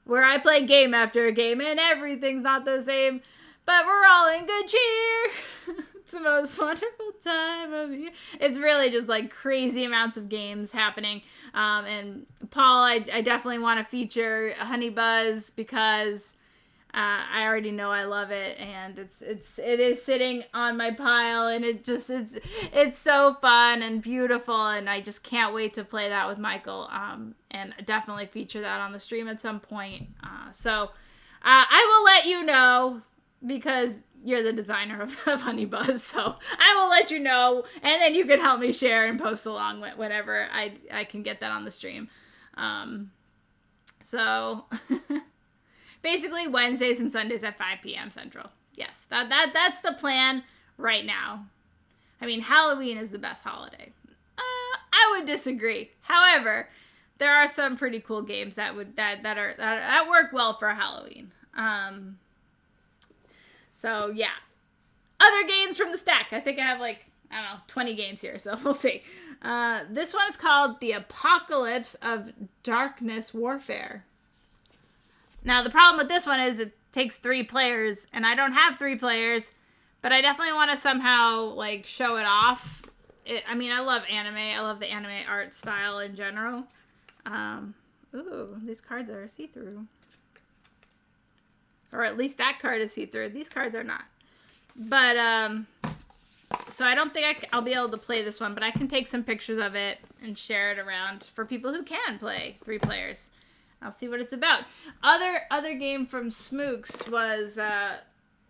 where I play game after game and everything's not the same, but we're all in good cheer. It's the most wonderful time of the year. It's really just like crazy amounts of games happening. And Paul, I definitely want to feature Honey Buzz because I already know I love it, and it is sitting on my pile, and it's so fun and beautiful, and I just can't wait to play that with Michael, and definitely feature that on the stream at some point. So I will let you know, because you're the designer of Honey Buzz, so I will let you know, and then you can help me share and post along whenever I can get that on the stream. So basically Wednesdays and Sundays at 5 p.m. Central. Yes, that's the plan right now. I mean, Halloween is the best holiday. I would disagree. However, there are some pretty cool games that work well for Halloween. So yeah, other games from the stack. I think I have like, I don't know, 20 games here, so we'll see. This one is called The Apocalypse of Darkness Warfare. Now, the problem with this one is it takes 3 players, and I don't have 3 players, but I definitely want to somehow, like, show it off. I mean, I love anime. I love the anime art style in general. Ooh, these cards are see-through. Or at least that card is see-through. These cards are not. But, so I don't think I'll be able to play this one, but I can take some pictures of it and share it around for people who can play 3 players. I'll see what it's about. Other game from Smooks was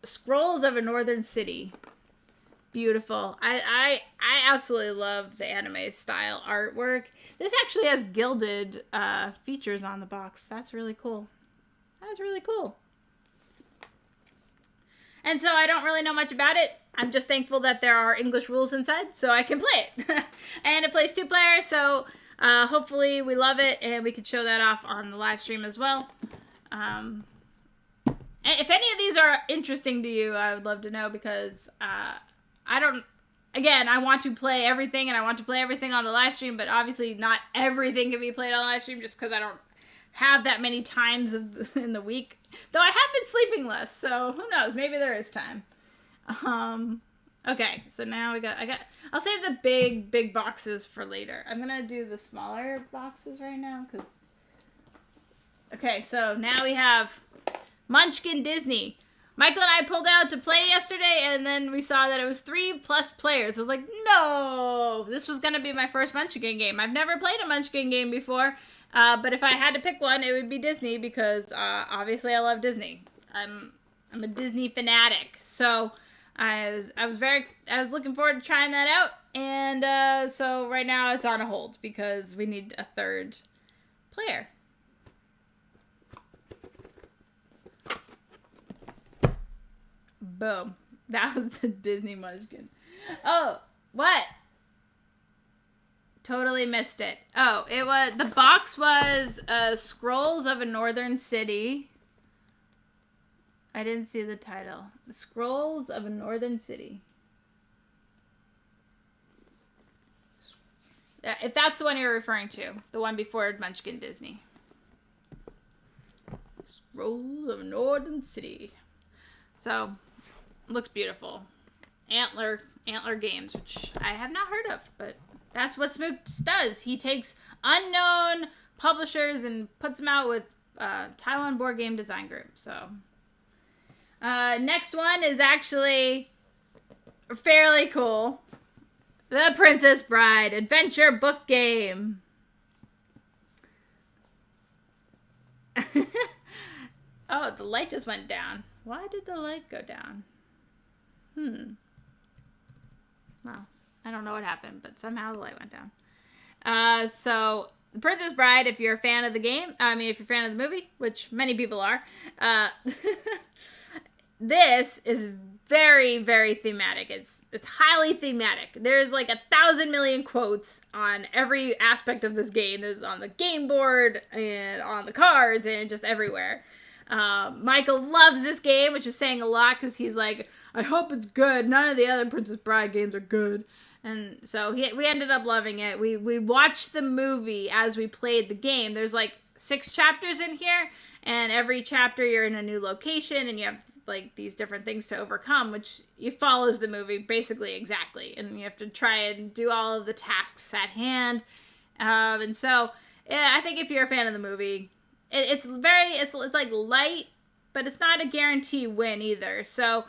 Scrolls of a Northern City. Beautiful. I absolutely love the anime style artwork. This actually has gilded features on the box. That's really cool. That's really cool. And so I don't really know much about it. I'm just thankful that there are English rules inside, so I can play it. And it plays 2 players, so hopefully we love it, and we could show that off on the live stream as well. And if any of these are interesting to you, I would love to know, because I want to play everything, and I want to play everything on the live stream, but obviously not everything can be played on the live stream just because I don't have that many times in the week. Though I have been sleeping less, so who knows? Maybe there is time. Okay, so now I'll save the big boxes for later. I'm gonna do the smaller boxes right now, okay, so now we have Munchkin Disney. Michael and I pulled out to play yesterday, and then we saw that it was 3+ players. I was like, no! This was gonna be my first Munchkin game. I've never played a Munchkin game before, but if I had to pick one, it would be Disney, because obviously I love Disney. I'm a Disney fanatic, so I was looking forward to trying that out, and so right now it's on a hold because we need a 3rd player. Boom. That was the Disney Munchkin. Oh, what? Totally missed it. Oh, the box was Scrolls of a Northern City. I didn't see the title. The Scrolls of a Northern City. If that's the one you're referring to. The one before Munchkin Disney. Scrolls of a Northern City. So, looks beautiful. Antler Games, which I have not heard of, but that's what Smooks does. He takes unknown publishers and puts them out with Taiwan Board Game Design Group. So, next one is actually fairly cool. The Princess Bride Adventure Book Game. Oh, the light just went down. Why did the light go down? Well, I don't know what happened, but somehow the light went down. So, The Princess Bride, if you're a fan of the game, if you're a fan of the movie, which many people are, this is very, very thematic. It's highly thematic. There's like 1,000 million quotes on every aspect of this game. There's on the game board and on the cards and just everywhere. Michael loves this game, which is saying a lot, because he's like, I hope it's good. None of the other Princess Bride games are good. And so we ended up loving it. We watched the movie as we played the game. There's like 6 chapters in here, and every chapter you're in a new location, and you have like these different things to overcome, which follows the movie basically exactly. And you have to try and do all of the tasks at hand. And so yeah, I think if you're a fan of the movie, it's like light, but it's not a guarantee win either. So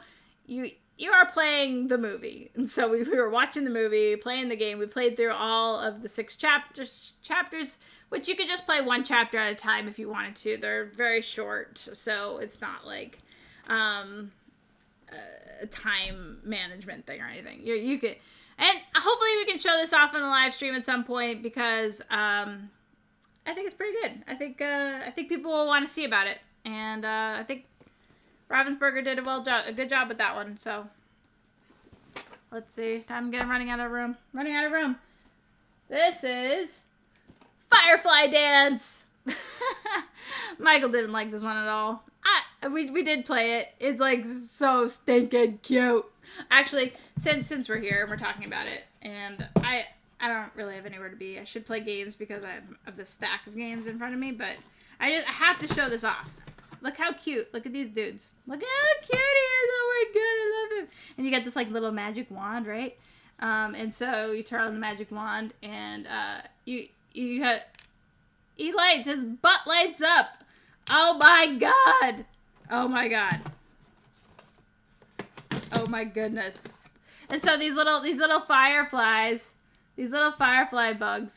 you are playing the movie. And so we were watching the movie, playing the game. We played through all of the 6 chapters, which you could just play 1 chapter at a time if you wanted to. They're very short, so it's not like a time management thing or anything. You could, and hopefully we can show this off on the live stream at some point, because I think it's pretty good. I think people will want to see about it, and I think Ravensburger did a good job with that one. So let's see. I'm running out of room. This is Firefly dance. Michael didn't like this one at all. We did play it. It's like so stinking cute. Actually, since we're here and we're talking about it, and I don't really have anywhere to be. I should play games because I have this stack of games in front of me, but I have to show this off. Look how cute. Look at these dudes. Look how cute he is. Oh my god, I love him. And you got this like little magic wand, right? And so you turn on the magic wand, and he lights. His butt lights up. Oh my god. Oh my god. Oh my goodness. And so these little fireflies, these little firefly bugs,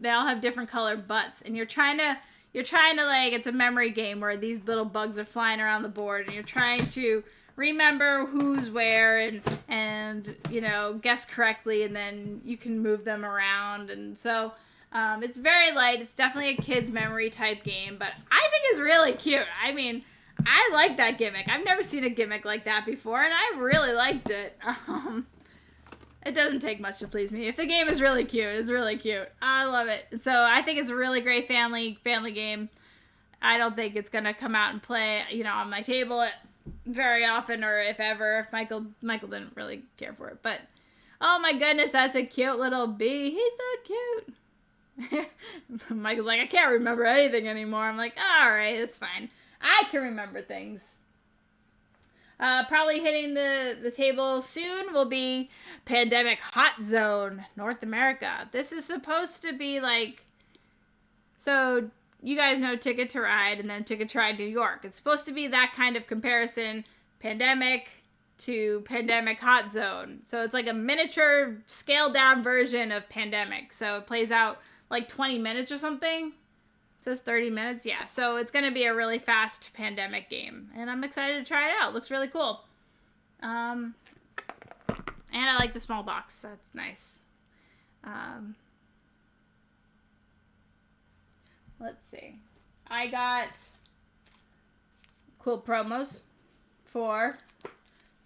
they all have different colored butts, and you're trying to like, it's a memory game where these little bugs are flying around the board, and you're trying to remember who's where and you know, guess correctly, and then you can move them around. And so it's very light. It's definitely a kid's memory type game, but I think it's really cute. I mean, I like that gimmick. I've never seen a gimmick like that before, and I really liked it. It doesn't take much to please me. If the game is really cute, it's really cute. I love it. So I think it's a really great family game. I don't think it's gonna come out and play, you know, on my table very often, or if ever. Michael didn't really care for it, but oh my goodness, that's a cute little bee. He's so cute. Michael's like, I can't remember anything anymore. I'm like, all right, it's fine. I can remember things. Probably hitting the table soon will be Pandemic Hot Zone North America. This is supposed to be like, so you guys know Ticket to Ride and then Ticket to Ride New York. It's supposed to be that kind of comparison, Pandemic to Pandemic Hot Zone. So it's like a miniature scaled down version of Pandemic. So it plays out like 20 minutes or something. It says 30 minutes. Yeah, so it's going to be a really fast Pandemic game. And I'm excited to try it out. It looks really cool. And I like the small box. That's nice. Let's see. I got cool promos for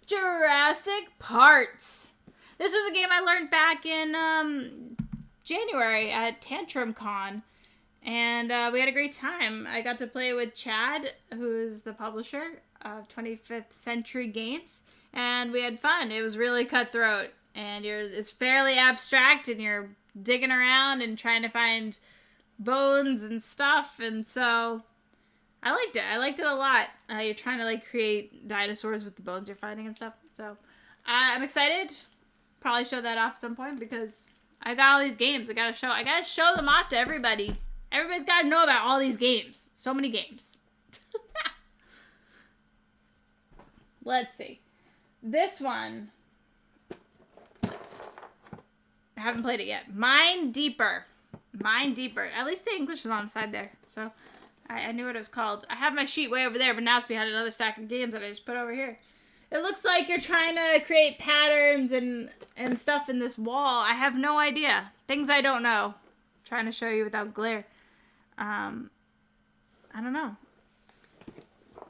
Jurassic Parts. This was a game I learned back in January at Tantrum Con. And we had a great time. I got to play with Chad, who's the publisher of 25th Century Games. And we had fun. It was really cutthroat. And it's fairly abstract, and you're digging around and trying to find bones and stuff. And so I liked it. I liked it a lot. You're trying to like create dinosaurs with the bones you're finding and stuff. So I'm excited. Probably show that off at some point because I got all these games. I gotta show them off to everybody. Everybody's got to know about all these games. So many games. Let's see. This one, I haven't played it yet. Mine Deeper. At least the English is on the side there. So I knew what it was called. I have my sheet way over there, but now it's behind another stack of games that I just put over here. It looks like you're trying to create patterns and stuff in this wall. I have no idea. Things I don't know. I'm trying to show you without glare. I don't know.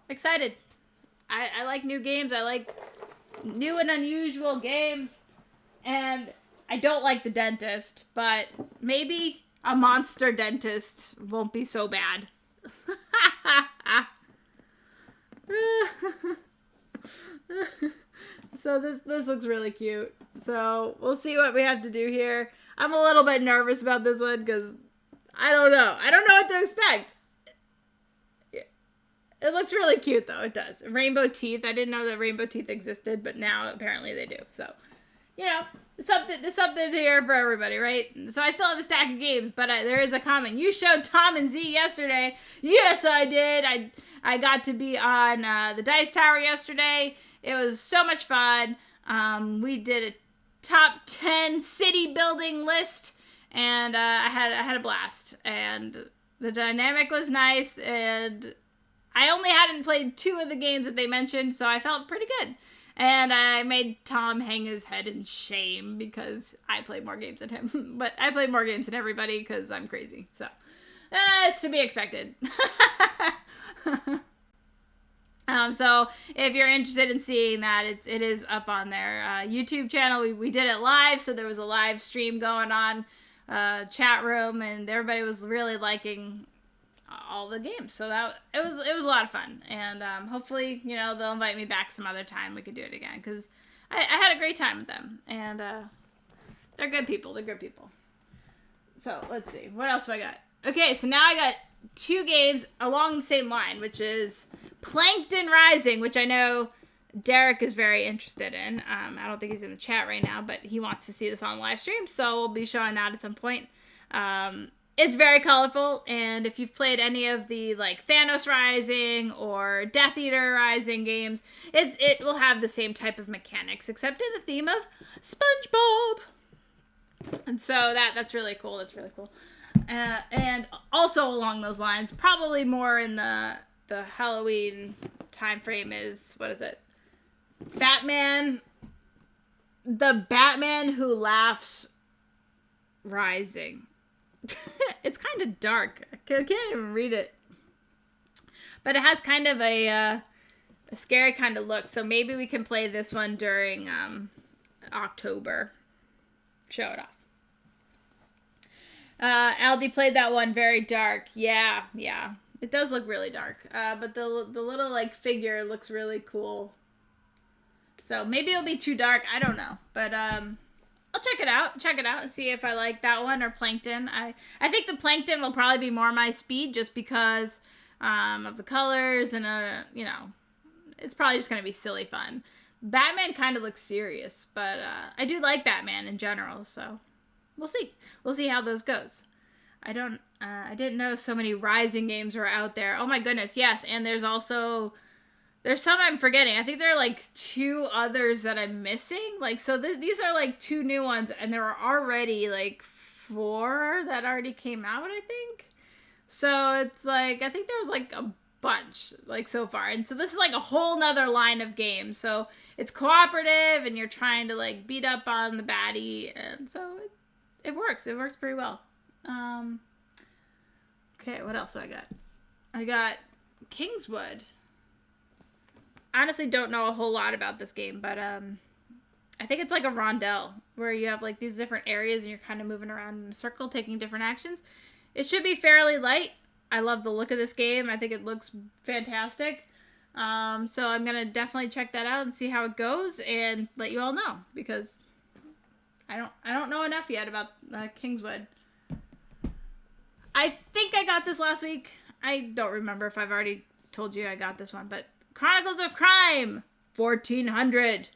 Excited. I like new games. I like new and unusual games. And I don't like the dentist, but maybe a monster dentist won't be so bad. So this looks really cute. So we'll see what we have to do here. I'm a little bit nervous about this one because I don't know. I don't know what to expect. It looks really cute, though. It does. Rainbow teeth. I didn't know that rainbow teeth existed, but now apparently they do. So, you know, there's something here for everybody, right? So I still have a stack of games, but there is a comment. You showed Tom and Z yesterday. Yes, I did. I got to be on the Dice Tower yesterday. It was so much fun. We did a top 10 city building list. And I had a blast, and the dynamic was nice, and I only hadn't played 2 of the games that they mentioned, so I felt pretty good. And I made Tom hang his head in shame because I played more games than him. But I played more games than everybody because I'm crazy. So it's to be expected. So if you're interested in seeing that, it is up on their YouTube channel. We did it live, so there was a live stream going on chat room, and everybody was really liking all the games. So that it was a lot of fun, and hopefully, you know, they'll invite me back some other time. We could do it again because I had a great time with them, and they're good people. They're good people. So let's see, what else do I got? Okay, so now I got 2 games along the same line, which is Plankton Rising, which I know Derek is very interested in. I don't think he's in the chat right now, but he wants to see this on live stream, so we'll be showing that at some point. It's very colorful, and if you've played any of the like Thanos Rising or Death Eater Rising games, it will have the same type of mechanics, except in the theme of SpongeBob. And so that's really cool. That's really cool. And also along those lines, probably more in the Halloween time frame is, what is it? Batman. The Batman Who Laughs Rising. It's kind of dark. I can't even read it. But it has kind of a scary kind of look. So maybe we can play this one during October. Show it off. Aldi played that one very dark. Yeah. It does look really dark. But the little like figure looks really cool. So maybe it'll be too dark. I don't know. But I'll check it out and see if I like that one or Plankton. I think the Plankton will probably be more my speed just because of the colors and you know, it's probably just gonna be silly fun. Batman kind of looks serious, but I do like Batman in general, so we'll see how those goes. I didn't know so many Rising games were out there. Oh my goodness, yes, and there's some I'm forgetting. I think there are like 2 others that I'm missing. Like, so these are like 2 new ones, and there are already like 4 that already came out, I think. So it's like, I think there was like a bunch, like, so far. And so this is like a whole nother line of games. So it's cooperative, and you're trying to like beat up on the baddie, and so it works. It works pretty well. Okay, what else do I got? I got Kingswood. Honestly don't know a whole lot about this game, but I think it's like a rondel where you have like these different areas and you're kind of moving around in a circle taking different actions. It should be fairly light. I love the look of this game. I think it looks fantastic. So I'm gonna definitely check that out and see how it goes and let you all know, because I don't know enough yet about Kingswood. I think I got this last week. I don't remember if I've already told you I got this one, but Chronicles of Crime 1400,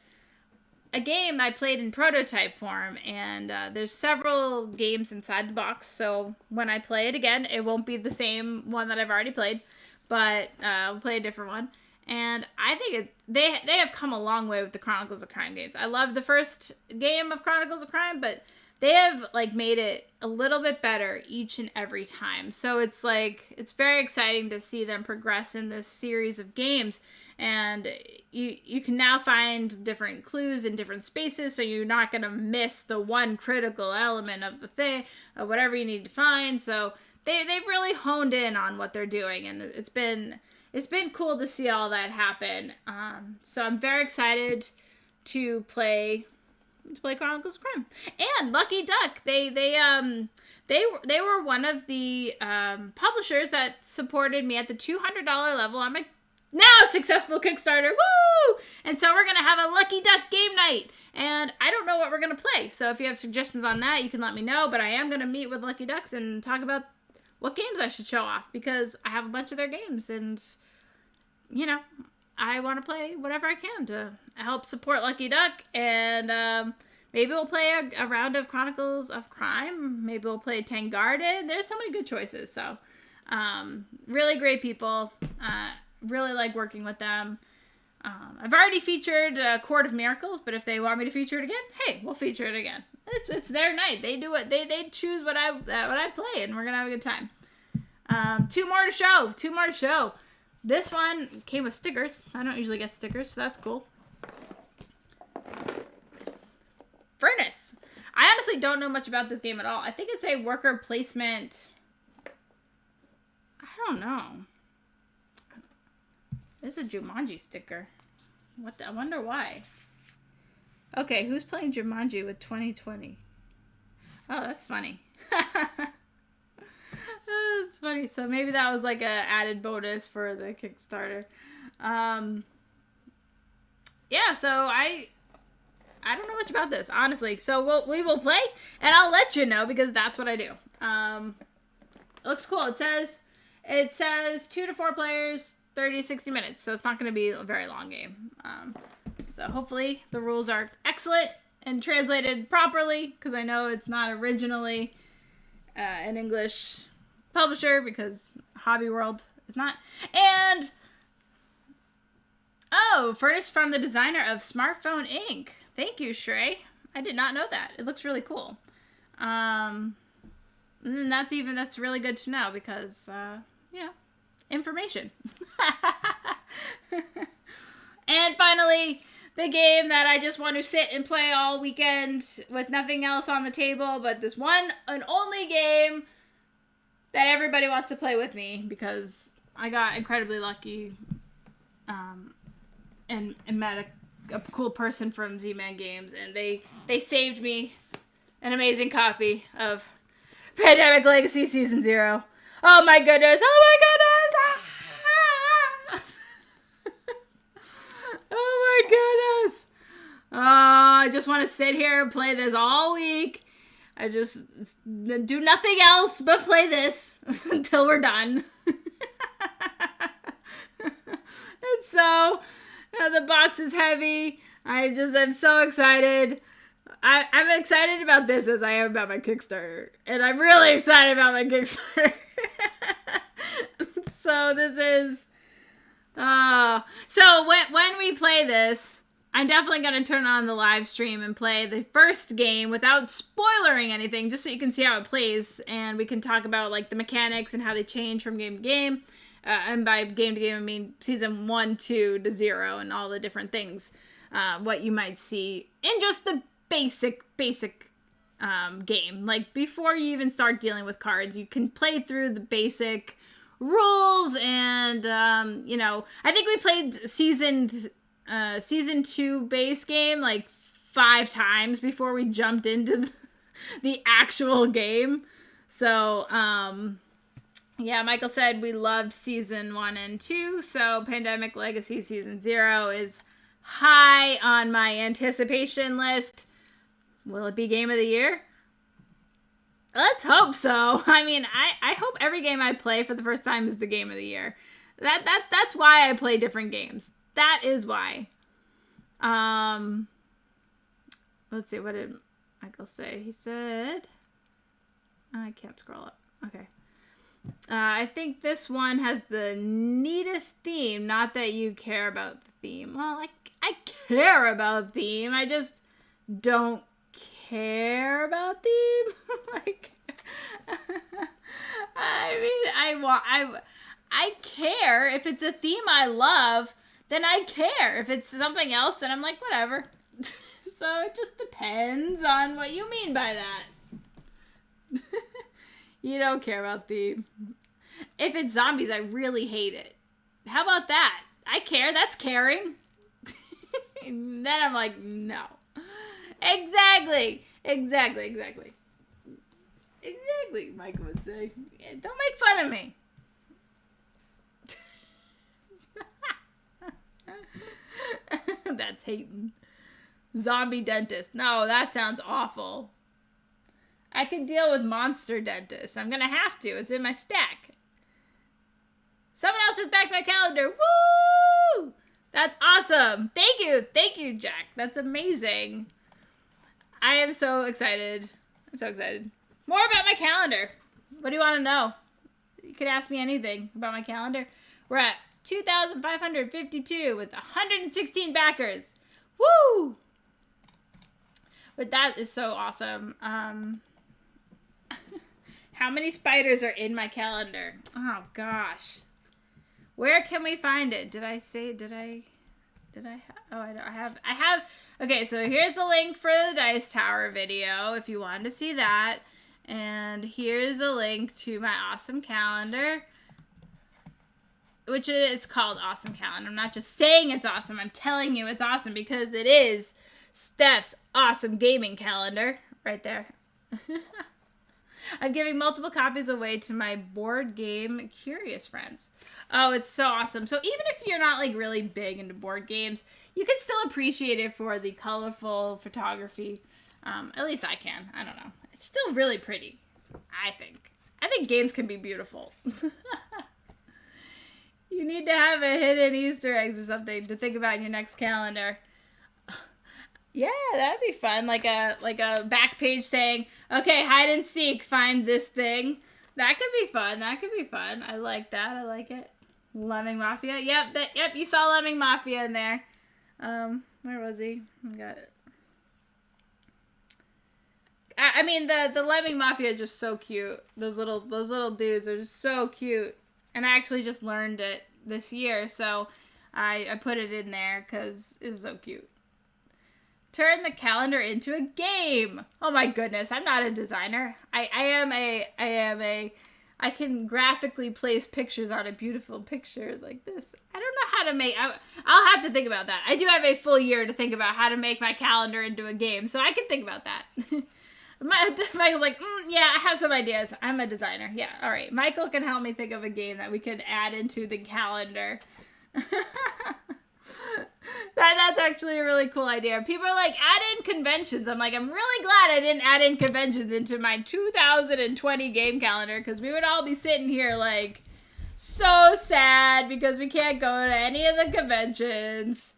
a game I played in prototype form, and there's several games inside the box, so when I play it again, it won't be the same one that I've already played, but I'll play a different one. And I think they have come a long way with the Chronicles of Crime games. I love the first game of Chronicles of Crime, but they have like made it a little bit better each and every time. So it's like, it's very exciting to see them progress in this series of games. And you can now find different clues in different spaces, so you're not going to miss the one critical element of the thing, or whatever you need to find. So they've really honed in on what they're doing, and it's been cool to see all that happen. So I'm very excited to play Chronicles of Crime. And Lucky Duck, they were one of the publishers that supported me at the $200 level on my now successful Kickstarter. Woo! And so we're gonna have a Lucky Duck game night, and I don't know what we're gonna play. So if you have suggestions on that, you can let me know. But I am gonna meet with Lucky Ducks and talk about what games I should show off, because I have a bunch of their games, and you know, I want to play whatever I can to help support Lucky Duck. And maybe we'll play a round of Chronicles of Crime. Maybe we'll play Tangarden. There's so many good choices. So really great people. Really like working with them. I've already featured Court of Miracles, but if they want me to feature it again, hey, we'll feature it again. It's their night. They do it. They choose what I play, and we're gonna have a good time. 2 more to show. This one came with stickers. I don't usually get stickers, so that's cool. Furnace. I honestly don't know much about this game at all. I think it's a worker placement. I don't know. This is a Jumanji sticker. I wonder why. Okay, who's playing Jumanji with 2020? Oh, that's funny. That's funny. So maybe that was like a added bonus for the Kickstarter. Yeah, so I don't know much about this, honestly. So we will play, and I'll let you know because that's what I do. It looks cool. It says 2 to 4 players, 30 to 60 minutes. So it's not going to be a very long game. So hopefully the rules are excellent and translated properly, because I know it's not originally an English publisher, because Hobby World is not. And furnished from the designer of Smartphone Inc. Thank you, Shrey. I did not know that. It looks really cool. And that's really good to know, because information. And finally, the game that I just want to sit and play all weekend with nothing else on the table but this one and only game that everybody wants to play with me, because I got incredibly lucky and met a cool person from Z-Man Games, and they saved me an amazing copy of Pandemic Legacy Season 0. Oh my goodness! Oh my goodness! Oh my goodness! Oh, I just want to sit here and play this all week. I just do nothing else but play this until we're done. And so, the box is heavy. I'm so excited. I'm excited about this as I am about my Kickstarter. And I'm really excited about my Kickstarter. So this is... so when we play this, I'm definitely going to turn on the live stream and play the first game without spoiling anything, just so you can see how it plays. And we can talk about like the mechanics and how they change from game to game. And by game to game, I mean season 1, 2 to 0 and all the different things. What you might see in just the basic game. Like before you even start dealing with cards, you can play through the basic rules. And, I think we played season 2 base game like 5 times before we jumped into the actual game. So, yeah, Michael said we loved season 1 and 2, so Pandemic Legacy Season 0 is high on my anticipation list. Will it be Game of the Year? Let's hope so. I mean, I hope every game I play for the first time is the Game of the Year. That's why I play different games. That is why. Let's see, what did Michael say? He said... I can't scroll up. Okay. I think this one has the neatest theme. Not that you care about the theme. Well, I care about theme. I just don't care about theme. Like, I mean, I care. If it's a theme I love, then I care. If it's something else, then I'm like, whatever. So it just depends on what you mean by that. You don't care about theme. If it's zombies, I really hate it. How about that? I care. That's caring. Then I'm like, no. Exactly, Michael would say. Don't make fun of me. That's hating. Zombie dentist. No, that sounds awful. I can deal with monster dentist. I'm gonna have to. It's in my stack. Someone else just backed my calendar. Woo! That's awesome. Thank you, Jack. That's amazing. I am so excited. I'm so excited. More about my calendar. What do you want to know? You could ask me anything about my calendar. We're at 2,552 with 116 backers. Woo! But that is so awesome. How many spiders are in my calendar? Oh gosh. Where can we find it? I have. Okay, so here's the link for the Dice Tower video if you wanted to see that. And here's the link to my awesome calendar. Which it's called Awesome Calendar. I'm not just saying it's awesome. I'm telling you it's awesome because it is Steph's awesome gaming calendar. Right there. I'm giving multiple copies away to my board game curious friends. Oh, it's so awesome. So even if you're not like really big into board games, you can still appreciate it for the colorful photography. At least I can. I don't know. It's still really pretty, I think. I think games can be beautiful. You need to have a hidden Easter eggs or something to think about in your next calendar. Yeah, that'd be fun. Like a back page saying, okay, hide and seek, find this thing. That could be fun. That could be fun. I like that. I like it. Lemming Mafia. Yep, you saw Lemming Mafia in there. Where was he? I got it. I mean the Lemming Mafia is just so cute. Those little dudes are just so cute. And I actually just learned it this year, so I put it in there because it's so cute. Turn the calendar into a game. Oh my goodness, I'm not a designer. I can graphically place pictures on a beautiful picture like this. I don't know how to make. I'll have to think about that. I do have a full year to think about how to make my calendar into a game, so I can think about that. Michael's like, yeah, I have some ideas. I'm a designer. Yeah, all right. Michael can help me think of a game that we could add into the calendar. That's actually a really cool idea. People are like, add in conventions. I'm like, I'm really glad I didn't add in conventions into my 2020 game calendar, because we would all be sitting here like so sad because we can't go to any of the conventions.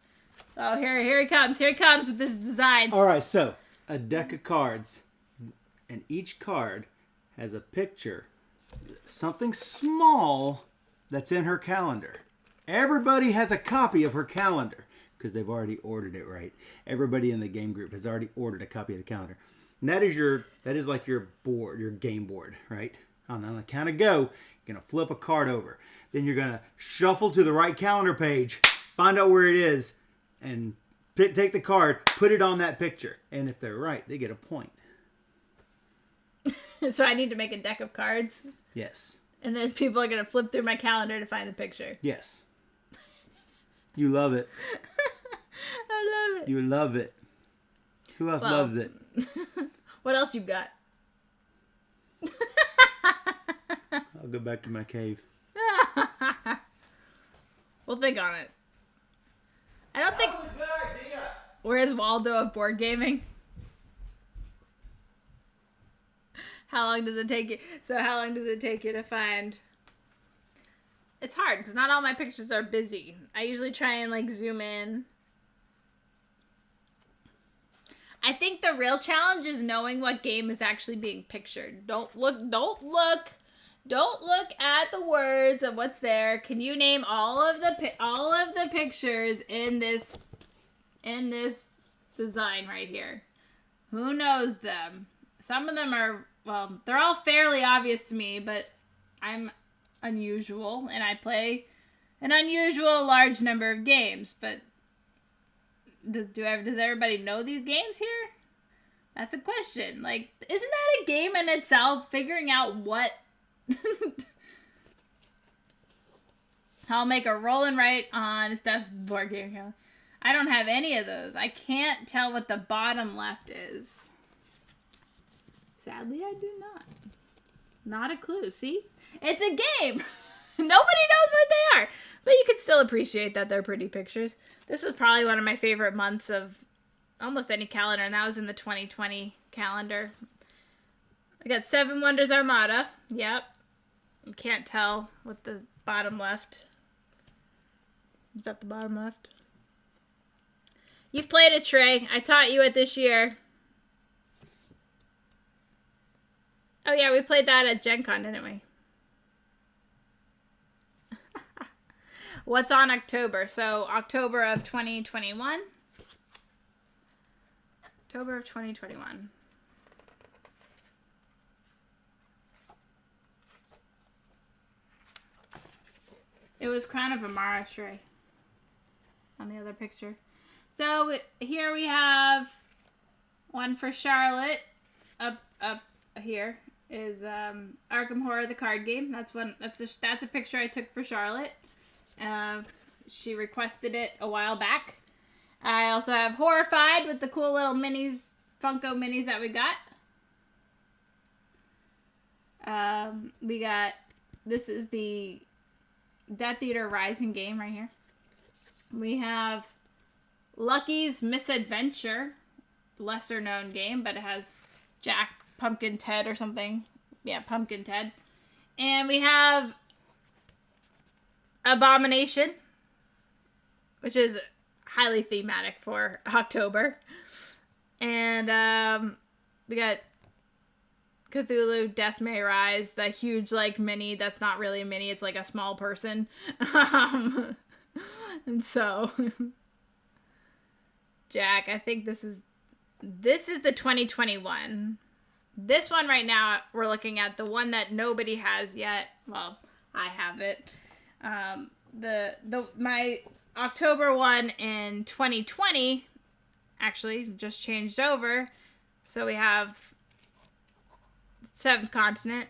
Oh, here he comes. Here he comes with his designs. All right, so a deck of cards, and each card has a picture, something small that's in her calendar. Everybody has a copy of her calendar because they've already ordered it, right? Everybody in the game group has already ordered a copy of the calendar. And that is like your board, your game board, right? On the count of go, you're going to flip a card over. Then you're going to shuffle to the right calendar page, find out where it is, and take the card, put it on that picture. And if they're right, they get a point. So I need to make a deck of cards? Yes. And then people are going to flip through my calendar to find the picture. Yes. You love it. I love it. You love it. Who else loves it? What else you got? I'll go back to my cave. We'll think on it. I don't think... Where's Waldo of board gaming? How long does it take you? So how long does it take you to find... It's hard because not all my pictures are busy. I usually try and like zoom in. I think the real challenge is knowing what game is actually being pictured. Don't look at the words of what's there. Can you name all of the pictures in this design right here? Who knows them? Some of them are, well, they're all fairly obvious to me, but I'm unusual and I play an unusual large number of games, but does everybody know these games here? That's a question. Like, isn't that a game in itself, figuring out what I'll make a roll and write on Steph's board game calendar. I don't have any of those. I can't tell what the bottom left is. Sadly, I do not. Not a clue. See? It's a game. Nobody knows what they are. But you can still appreciate that they're pretty pictures. This was probably one of my favorite months of almost any calendar, and that was in the 2020 calendar. I got Seven Wonders Armada. Yep. You can't tell what the bottom left. Is that the bottom left? You've played it, Trey. I taught you it this year. Oh, yeah, we played that at Gen Con, didn't we? What's on October? So, October of 2021. October of 2021. It was Crown of Amara, Shrey. On the other picture. So, here we have one for Charlotte. Up here is Arkham Horror, the card game. That's a picture I took for Charlotte. She requested it a while back. I also have Horrified with the cool little minis, Funko minis that we got. This is the Death Eater Rising game right here. We have Lucky's Misadventure, lesser known game, but it has Jack Pumpkin Ted or something. Yeah, Pumpkin Ted. And we have Abomination, which is highly thematic for October. And we got Cthulhu Death May Rise, the huge like mini that's not really a mini, it's like a small person. And so Jack, I think this is the 2021. This one right now we're looking at, the one that nobody has yet. Well, I have it. My October one in 2020 actually just changed over. So we have Seventh Continent.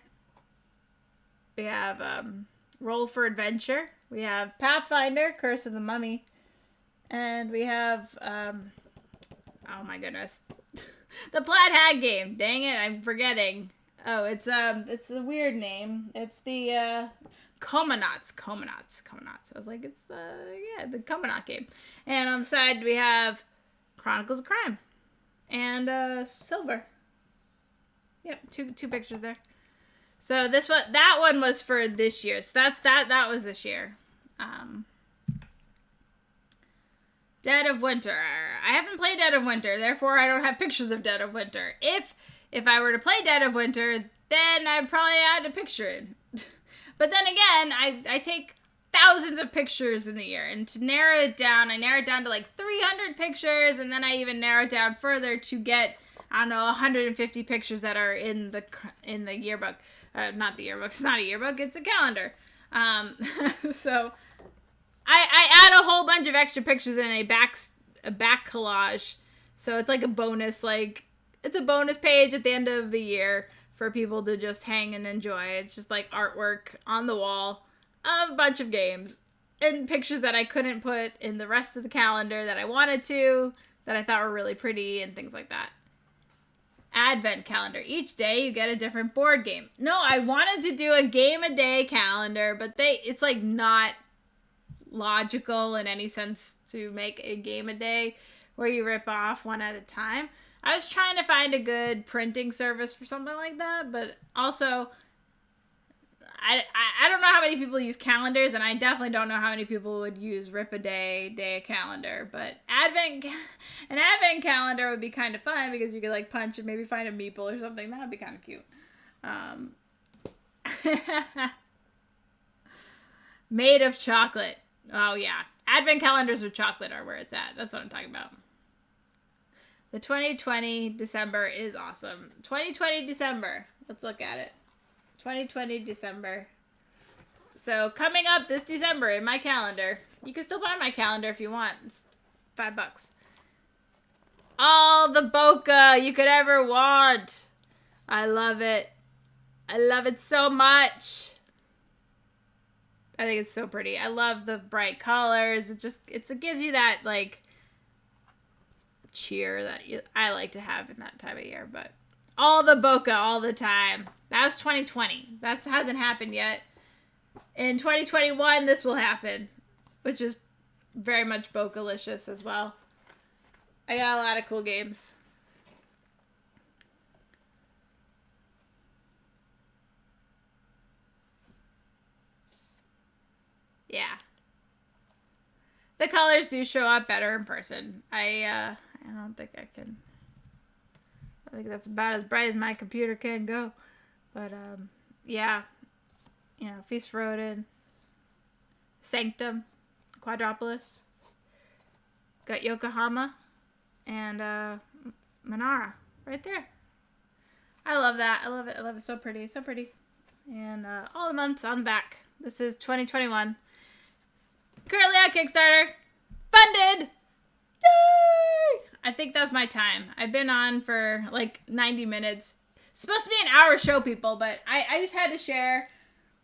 We have Roll for Adventure. We have Pathfinder, Curse of the Mummy. And we have oh my goodness. The Plaid Hag game. Dang it, I'm forgetting. Oh, it's a weird name. It's the Comanauts. I was like, it's the Comanauts game. And on the side we have Chronicles of Crime and Silver. Yep, two pictures there. So that one was for this year. So that was this year. Dead of Winter. I haven't played Dead of Winter, therefore I don't have pictures of Dead of Winter. If I were to play Dead of Winter, then I'd probably add a picture in. But then again, I take thousands of pictures in the year, and to narrow it down, I narrow it down to like 300 pictures, and then I even narrow it down further to get, I don't know, 150 pictures that are in the yearbook. Not the yearbook. It's not a yearbook. It's a calendar. So I add a whole bunch of extra pictures in a back collage. So it's like a bonus, it's a bonus page at the end of the year for people to just hang and enjoy. It's just like artwork on the wall of a bunch of games and pictures that I couldn't put in the rest of the calendar that I wanted to, that I thought were really pretty and things like that. Advent calendar. Each day you get a different board game. No, I wanted to do a game a day calendar, but it's like not logical in any sense to make a game a day where you rip off one at a time. I was trying to find a good printing service for something like that, but also I don't know how many people use calendars, and I definitely don't know how many people would use rip a day calendar, but an advent calendar would be kind of fun because you could like punch and maybe find a meeple or something. That would be kind of cute. Made of chocolate. Oh yeah. Advent calendars with chocolate are where it's at. That's what I'm talking about. The 2020 December is awesome. 2020 December. Let's look at it. 2020 December. So coming up this December in my calendar. You can still buy my calendar if you want. It's $5. All the bokeh you could ever want. I love it. I love it so much. I think it's so pretty. I love the bright colors. It gives you that like cheer that I like to have in that time of year. But all the bokeh all the time. That was 2020. That hasn't happened yet. In 2021, this will happen, which is very much bokeh-licious as well. I got a lot of cool games. Yeah. The colors do show up better in person. I don't think I can. I think that's about as bright as my computer can go. But, yeah. You know, Feast for Odin. Sanctum. Quadropolis. Got Yokohama. And, Manara. Right there. I love that. I love it. I love it. So pretty. So pretty. And, all the months on the back. This is 2021. Currently on Kickstarter. Funded! Yay! I think that's my time. I've been on for like 90 minutes. It's supposed to be an hour show, people, but I just had to share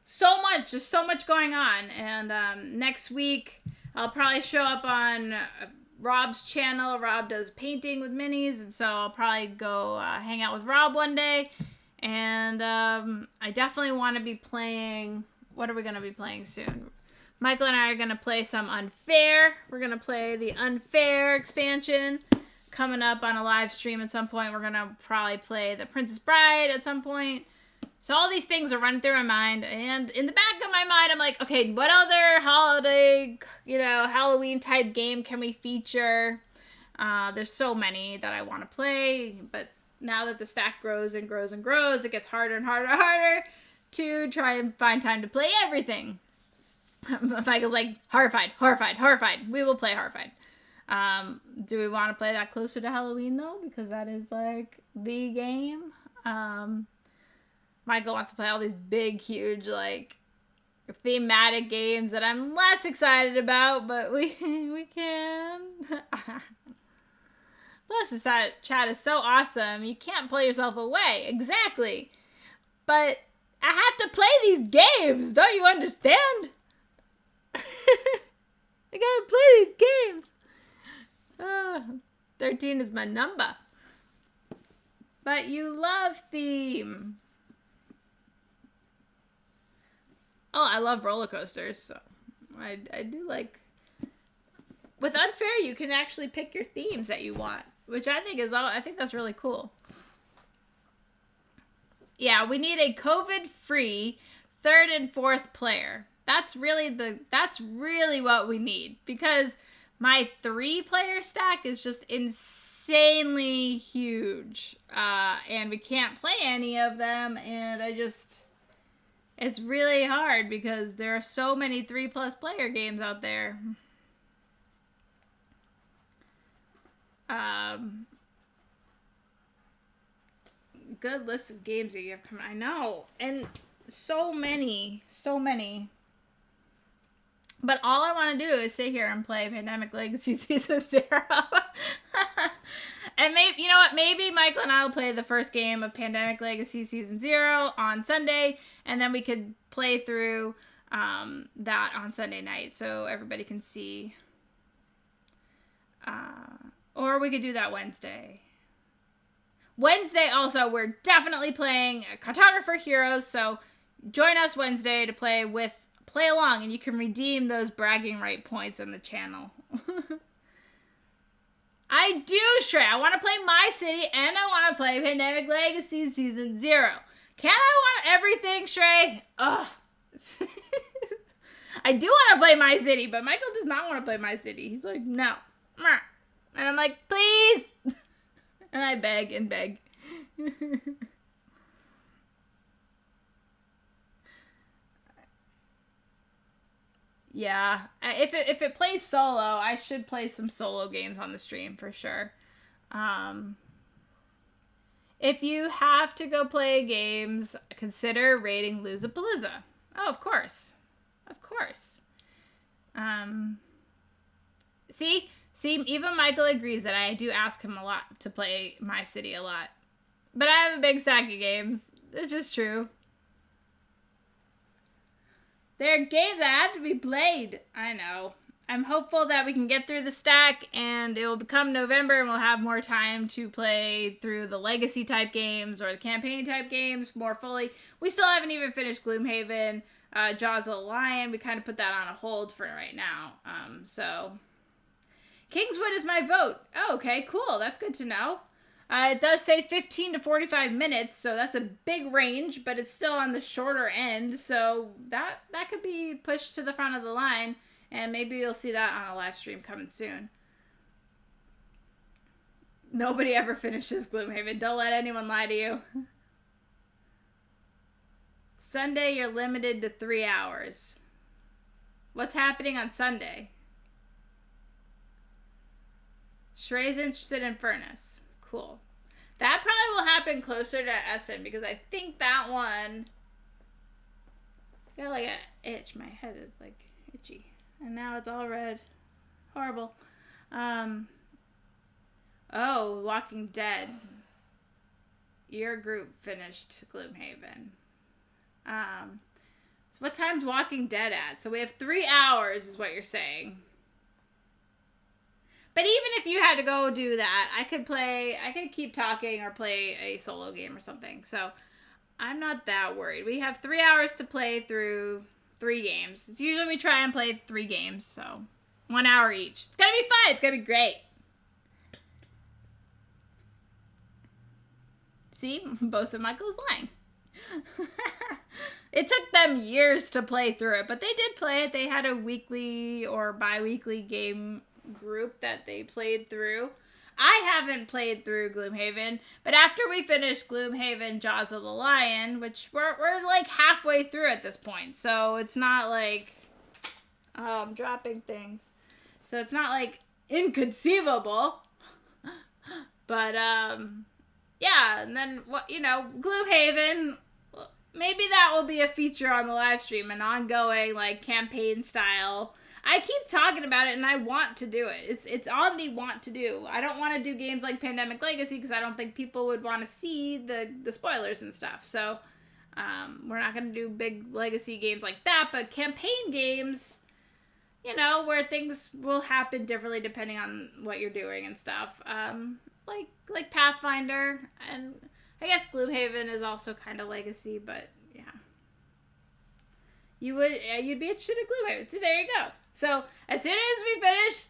so much. Just so much going on. And next week, I'll probably show up on Rob's channel. Rob does painting with minis, and so I'll probably go hang out with Rob one day. And I definitely want to be playing... What are we going to be playing soon? Michael and I are going to play some Unfair. We're going to play the Unfair expansion coming up on a live stream at some point. We're going to probably play the Princess Bride at some point. So all these things are running through my mind. And in the back of my mind, I'm like, okay, what other holiday, Halloween type game can we feature? There's so many that I want to play. But now that the stack grows and grows and grows, it gets harder and harder and harder to try and find time to play everything. Michael's like, horrified. We will play horrified. Do we want to play that closer to Halloween, though? Because that is, like, the game. Michael wants to play all these big, huge, like, thematic games that I'm less excited about, but we can. Plus, the chat is so awesome. You can't pull yourself away. Exactly. But I have to play these games. Don't you understand? I gotta play these games. 13 is my number. But you love theme. Oh, I love roller coasters. So I do like... With Unfair, you can actually pick your themes that you want, which I think that's really cool. Yeah, we need a COVID-free 3rd and 4th player. That's really what we need, because my 3-player stack is just insanely huge, and we can't play any of them, and it's really hard because there are so many 3+ player games out there. Good list of games that you have coming. I know, and so many. But all I want to do is sit here and play Pandemic Legacy Season 0. And maybe, you know what? Maybe Michael and I will play the first game of Pandemic Legacy Season 0 on Sunday, and then we could play through that on Sunday night so everybody can see. Or we could do that Wednesday. Wednesday also, we're definitely playing Cartographer Heroes, so join us Wednesday to play along, and you can redeem those bragging right points on the channel. I do, Shrey. I want to play My City, and I want to play Pandemic Legacy Season 0. Can I want everything, Shrey? Ugh. I do want to play My City, but Michael does not want to play My City. He's like, no. And I'm like, please. And I beg and beg. Yeah, if it plays solo, I should play some solo games on the stream for sure. If you have to go play games, consider raiding Loozapalooza. Oh, of course. See, even Michael agrees that I do ask him a lot to play My City a lot. But I have a big stack of games. It's just true. There are games that have to be played. I know. I'm hopeful that we can get through the stack and it will become November and we'll have more time to play through the legacy type games or the campaign type games more fully. We still haven't even finished Gloomhaven, Jaws of the Lion. We kind of put that on a hold for right now. So Kingswood is my vote. Oh, okay, cool. That's good to know. It does say 15 to 45 minutes, so that's a big range, but it's still on the shorter end, so that could be pushed to the front of the line, and maybe you'll see that on a live stream coming soon. Nobody ever finishes Gloomhaven. Don't let anyone lie to you. Sunday, you're limited to 3 hours. What's happening on Sunday? Shrey's interested in Furnace. Cool. That probably will happen closer to Essen because I think that one got like an itch. My head is like itchy. And now it's all red. Horrible. Oh, Walking Dead. Your group finished Gloomhaven. So what time's Walking Dead at? So we have 3 hours is what you're saying. But even if you had to go do that, I could keep talking or play a solo game or something. So I'm not that worried. We have 3 hours to play through 3 games. Usually we try and play 3 games, so 1 hour each. It's gonna be fun. It's gonna be great. See, both of Michael's lying. It took them years to play through it, but they did play it. They had a weekly or bi-weekly game group that they played through. I haven't played through Gloomhaven, but after we finish Gloomhaven Jaws of the Lion, which we're like halfway through at this point, so it's not like I'm dropping things. So it's not like inconceivable. But yeah, and then what, you know, Gloomhaven, maybe that will be a feature on the live stream, an ongoing like campaign style. I keep talking about it and I want to do it. It's on the want to do. I don't want to do games like Pandemic Legacy because I don't think people would want to see the spoilers and stuff. So we're not going to do big legacy games like that, but campaign games, you know, where things will happen differently depending on what you're doing and stuff. Like Pathfinder, and I guess Gloomhaven is also kind of legacy, but yeah. You'd be interested in Gloomhaven. See, there you go. So, as soon as we finish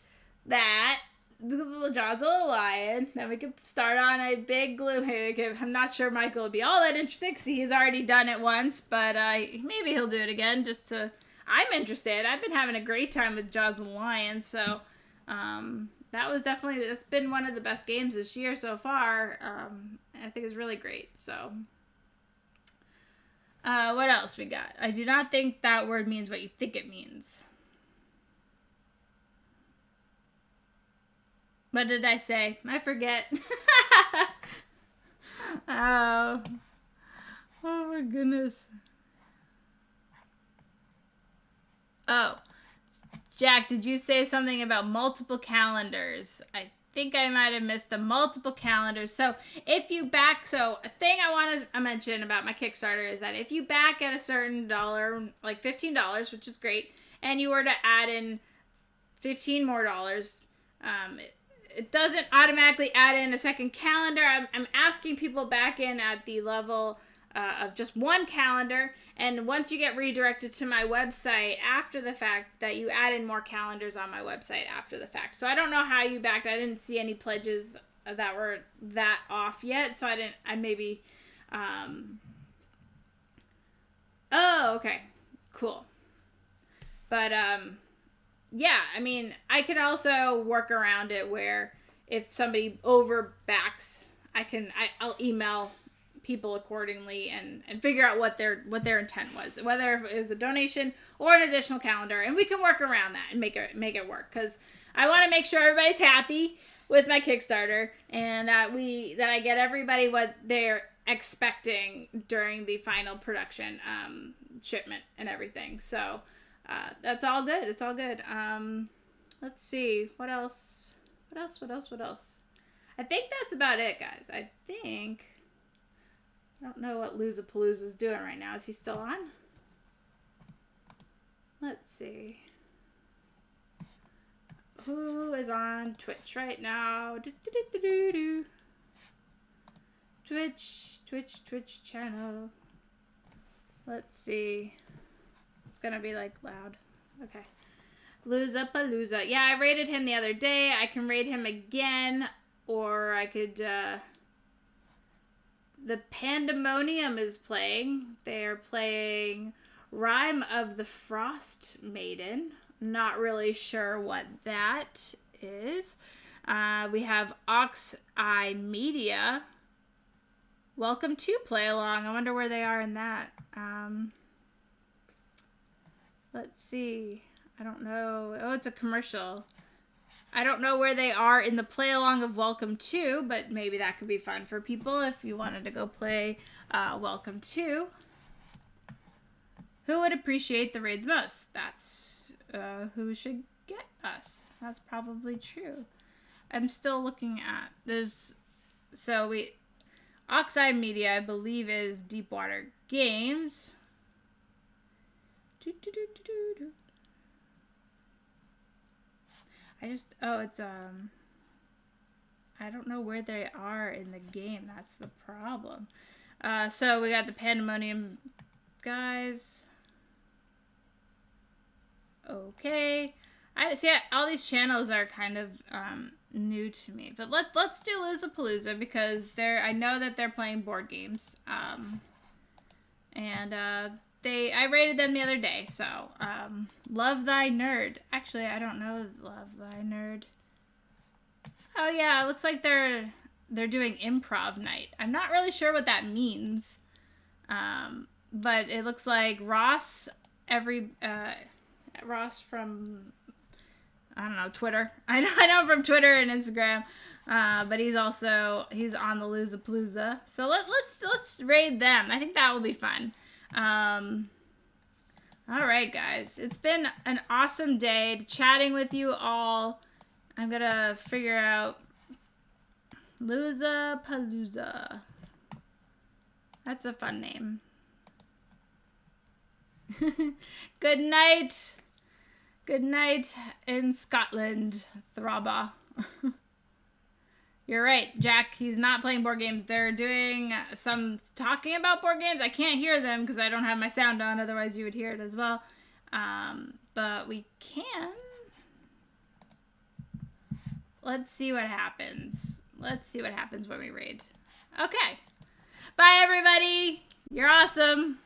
that, the Jaws of the Lion, then we can start on a big Gloomhaven. I'm not sure Michael will be all that interested because he's already done it once, but maybe he'll do it again just to... I'm interested. I've been having a great time with Jaws of the Lion, so that's been one of the best games this year so far. I think it's really great, so... what else we got? I do not think that word means what you think it means. What did I say? I forget. Oh my goodness. Oh, Jack, did you say something about multiple calendars? I think I might have missed the multiple calendars. So if you back, so a thing I want to mention about my Kickstarter is that if you back at a certain dollar, like $15, which is great, and you were to add in $15 more, it doesn't automatically add in a second calendar. I'm asking people back in at the level of just one calendar, and once you get redirected to my website after the fact, that you add in more calendars on my website after the fact. So I don't know how you backed. I didn't see any pledges that were that off yet, so I maybe oh, okay, cool. But yeah, I mean, I could also work around it where if somebody overbacks, I'll email people accordingly and figure out what their intent was, whether it was a donation or an additional calendar, and we can work around that and make it work, because I want to make sure everybody's happy with my Kickstarter and that I get everybody what they're expecting during the final production shipment and everything. So that's all good. It's all good. Let's see. What else? I think that's about it, guys. I don't know what Losapalooza's doing right now. Is he still on? Let's see. Who is on Twitch right now? Twitch channel. Let's see. It's gonna be like loud. Okay. Losapalooza. Yeah, I rated him the other day. I can rate him again, or I could the Pandemonium is playing. They're playing Rime of the Frost Maiden. Not really sure what that is. We have Ox Eye Media. Welcome to Play Along. I wonder where they are in that. Let's see. I don't know. Oh, it's a commercial. I don't know where they are in the play along of Welcome To, but maybe that could be fun for people if you wanted to go play Welcome To. Who would appreciate the raid the most? That's who should get us. That's probably true. I'm still looking at Oxide Media, I believe, is Deepwater Games. I don't know where they are in the game. That's the problem. So we got the Pandemonium guys. Okay. I see all these channels are kind of new to me. But let's do Lizapalooza because I know that they're playing board games. And I rated them the other day. So Love Thy Nerd. Actually, I don't know Love Thy Nerd. Oh yeah, it looks like they're doing improv night. I'm not really sure what that means. But it looks like Ross from, I don't know, Twitter. I know from Twitter and Instagram. But he's on the Lizapalooza. So let's raid them. I think that will be fun. All right, guys. It's been an awesome day chatting with you all. I'm gonna figure out Lizapalooza. That's a fun name. Good night. Good night in Scotland, Throbba. You're right, Jack. He's not playing board games. They're doing some talking about board games. I can't hear them because I don't have my sound on. Otherwise, you would hear it as well. But we can. Let's see what happens. Let's see what happens when we raid. Okay. Bye, everybody. You're awesome.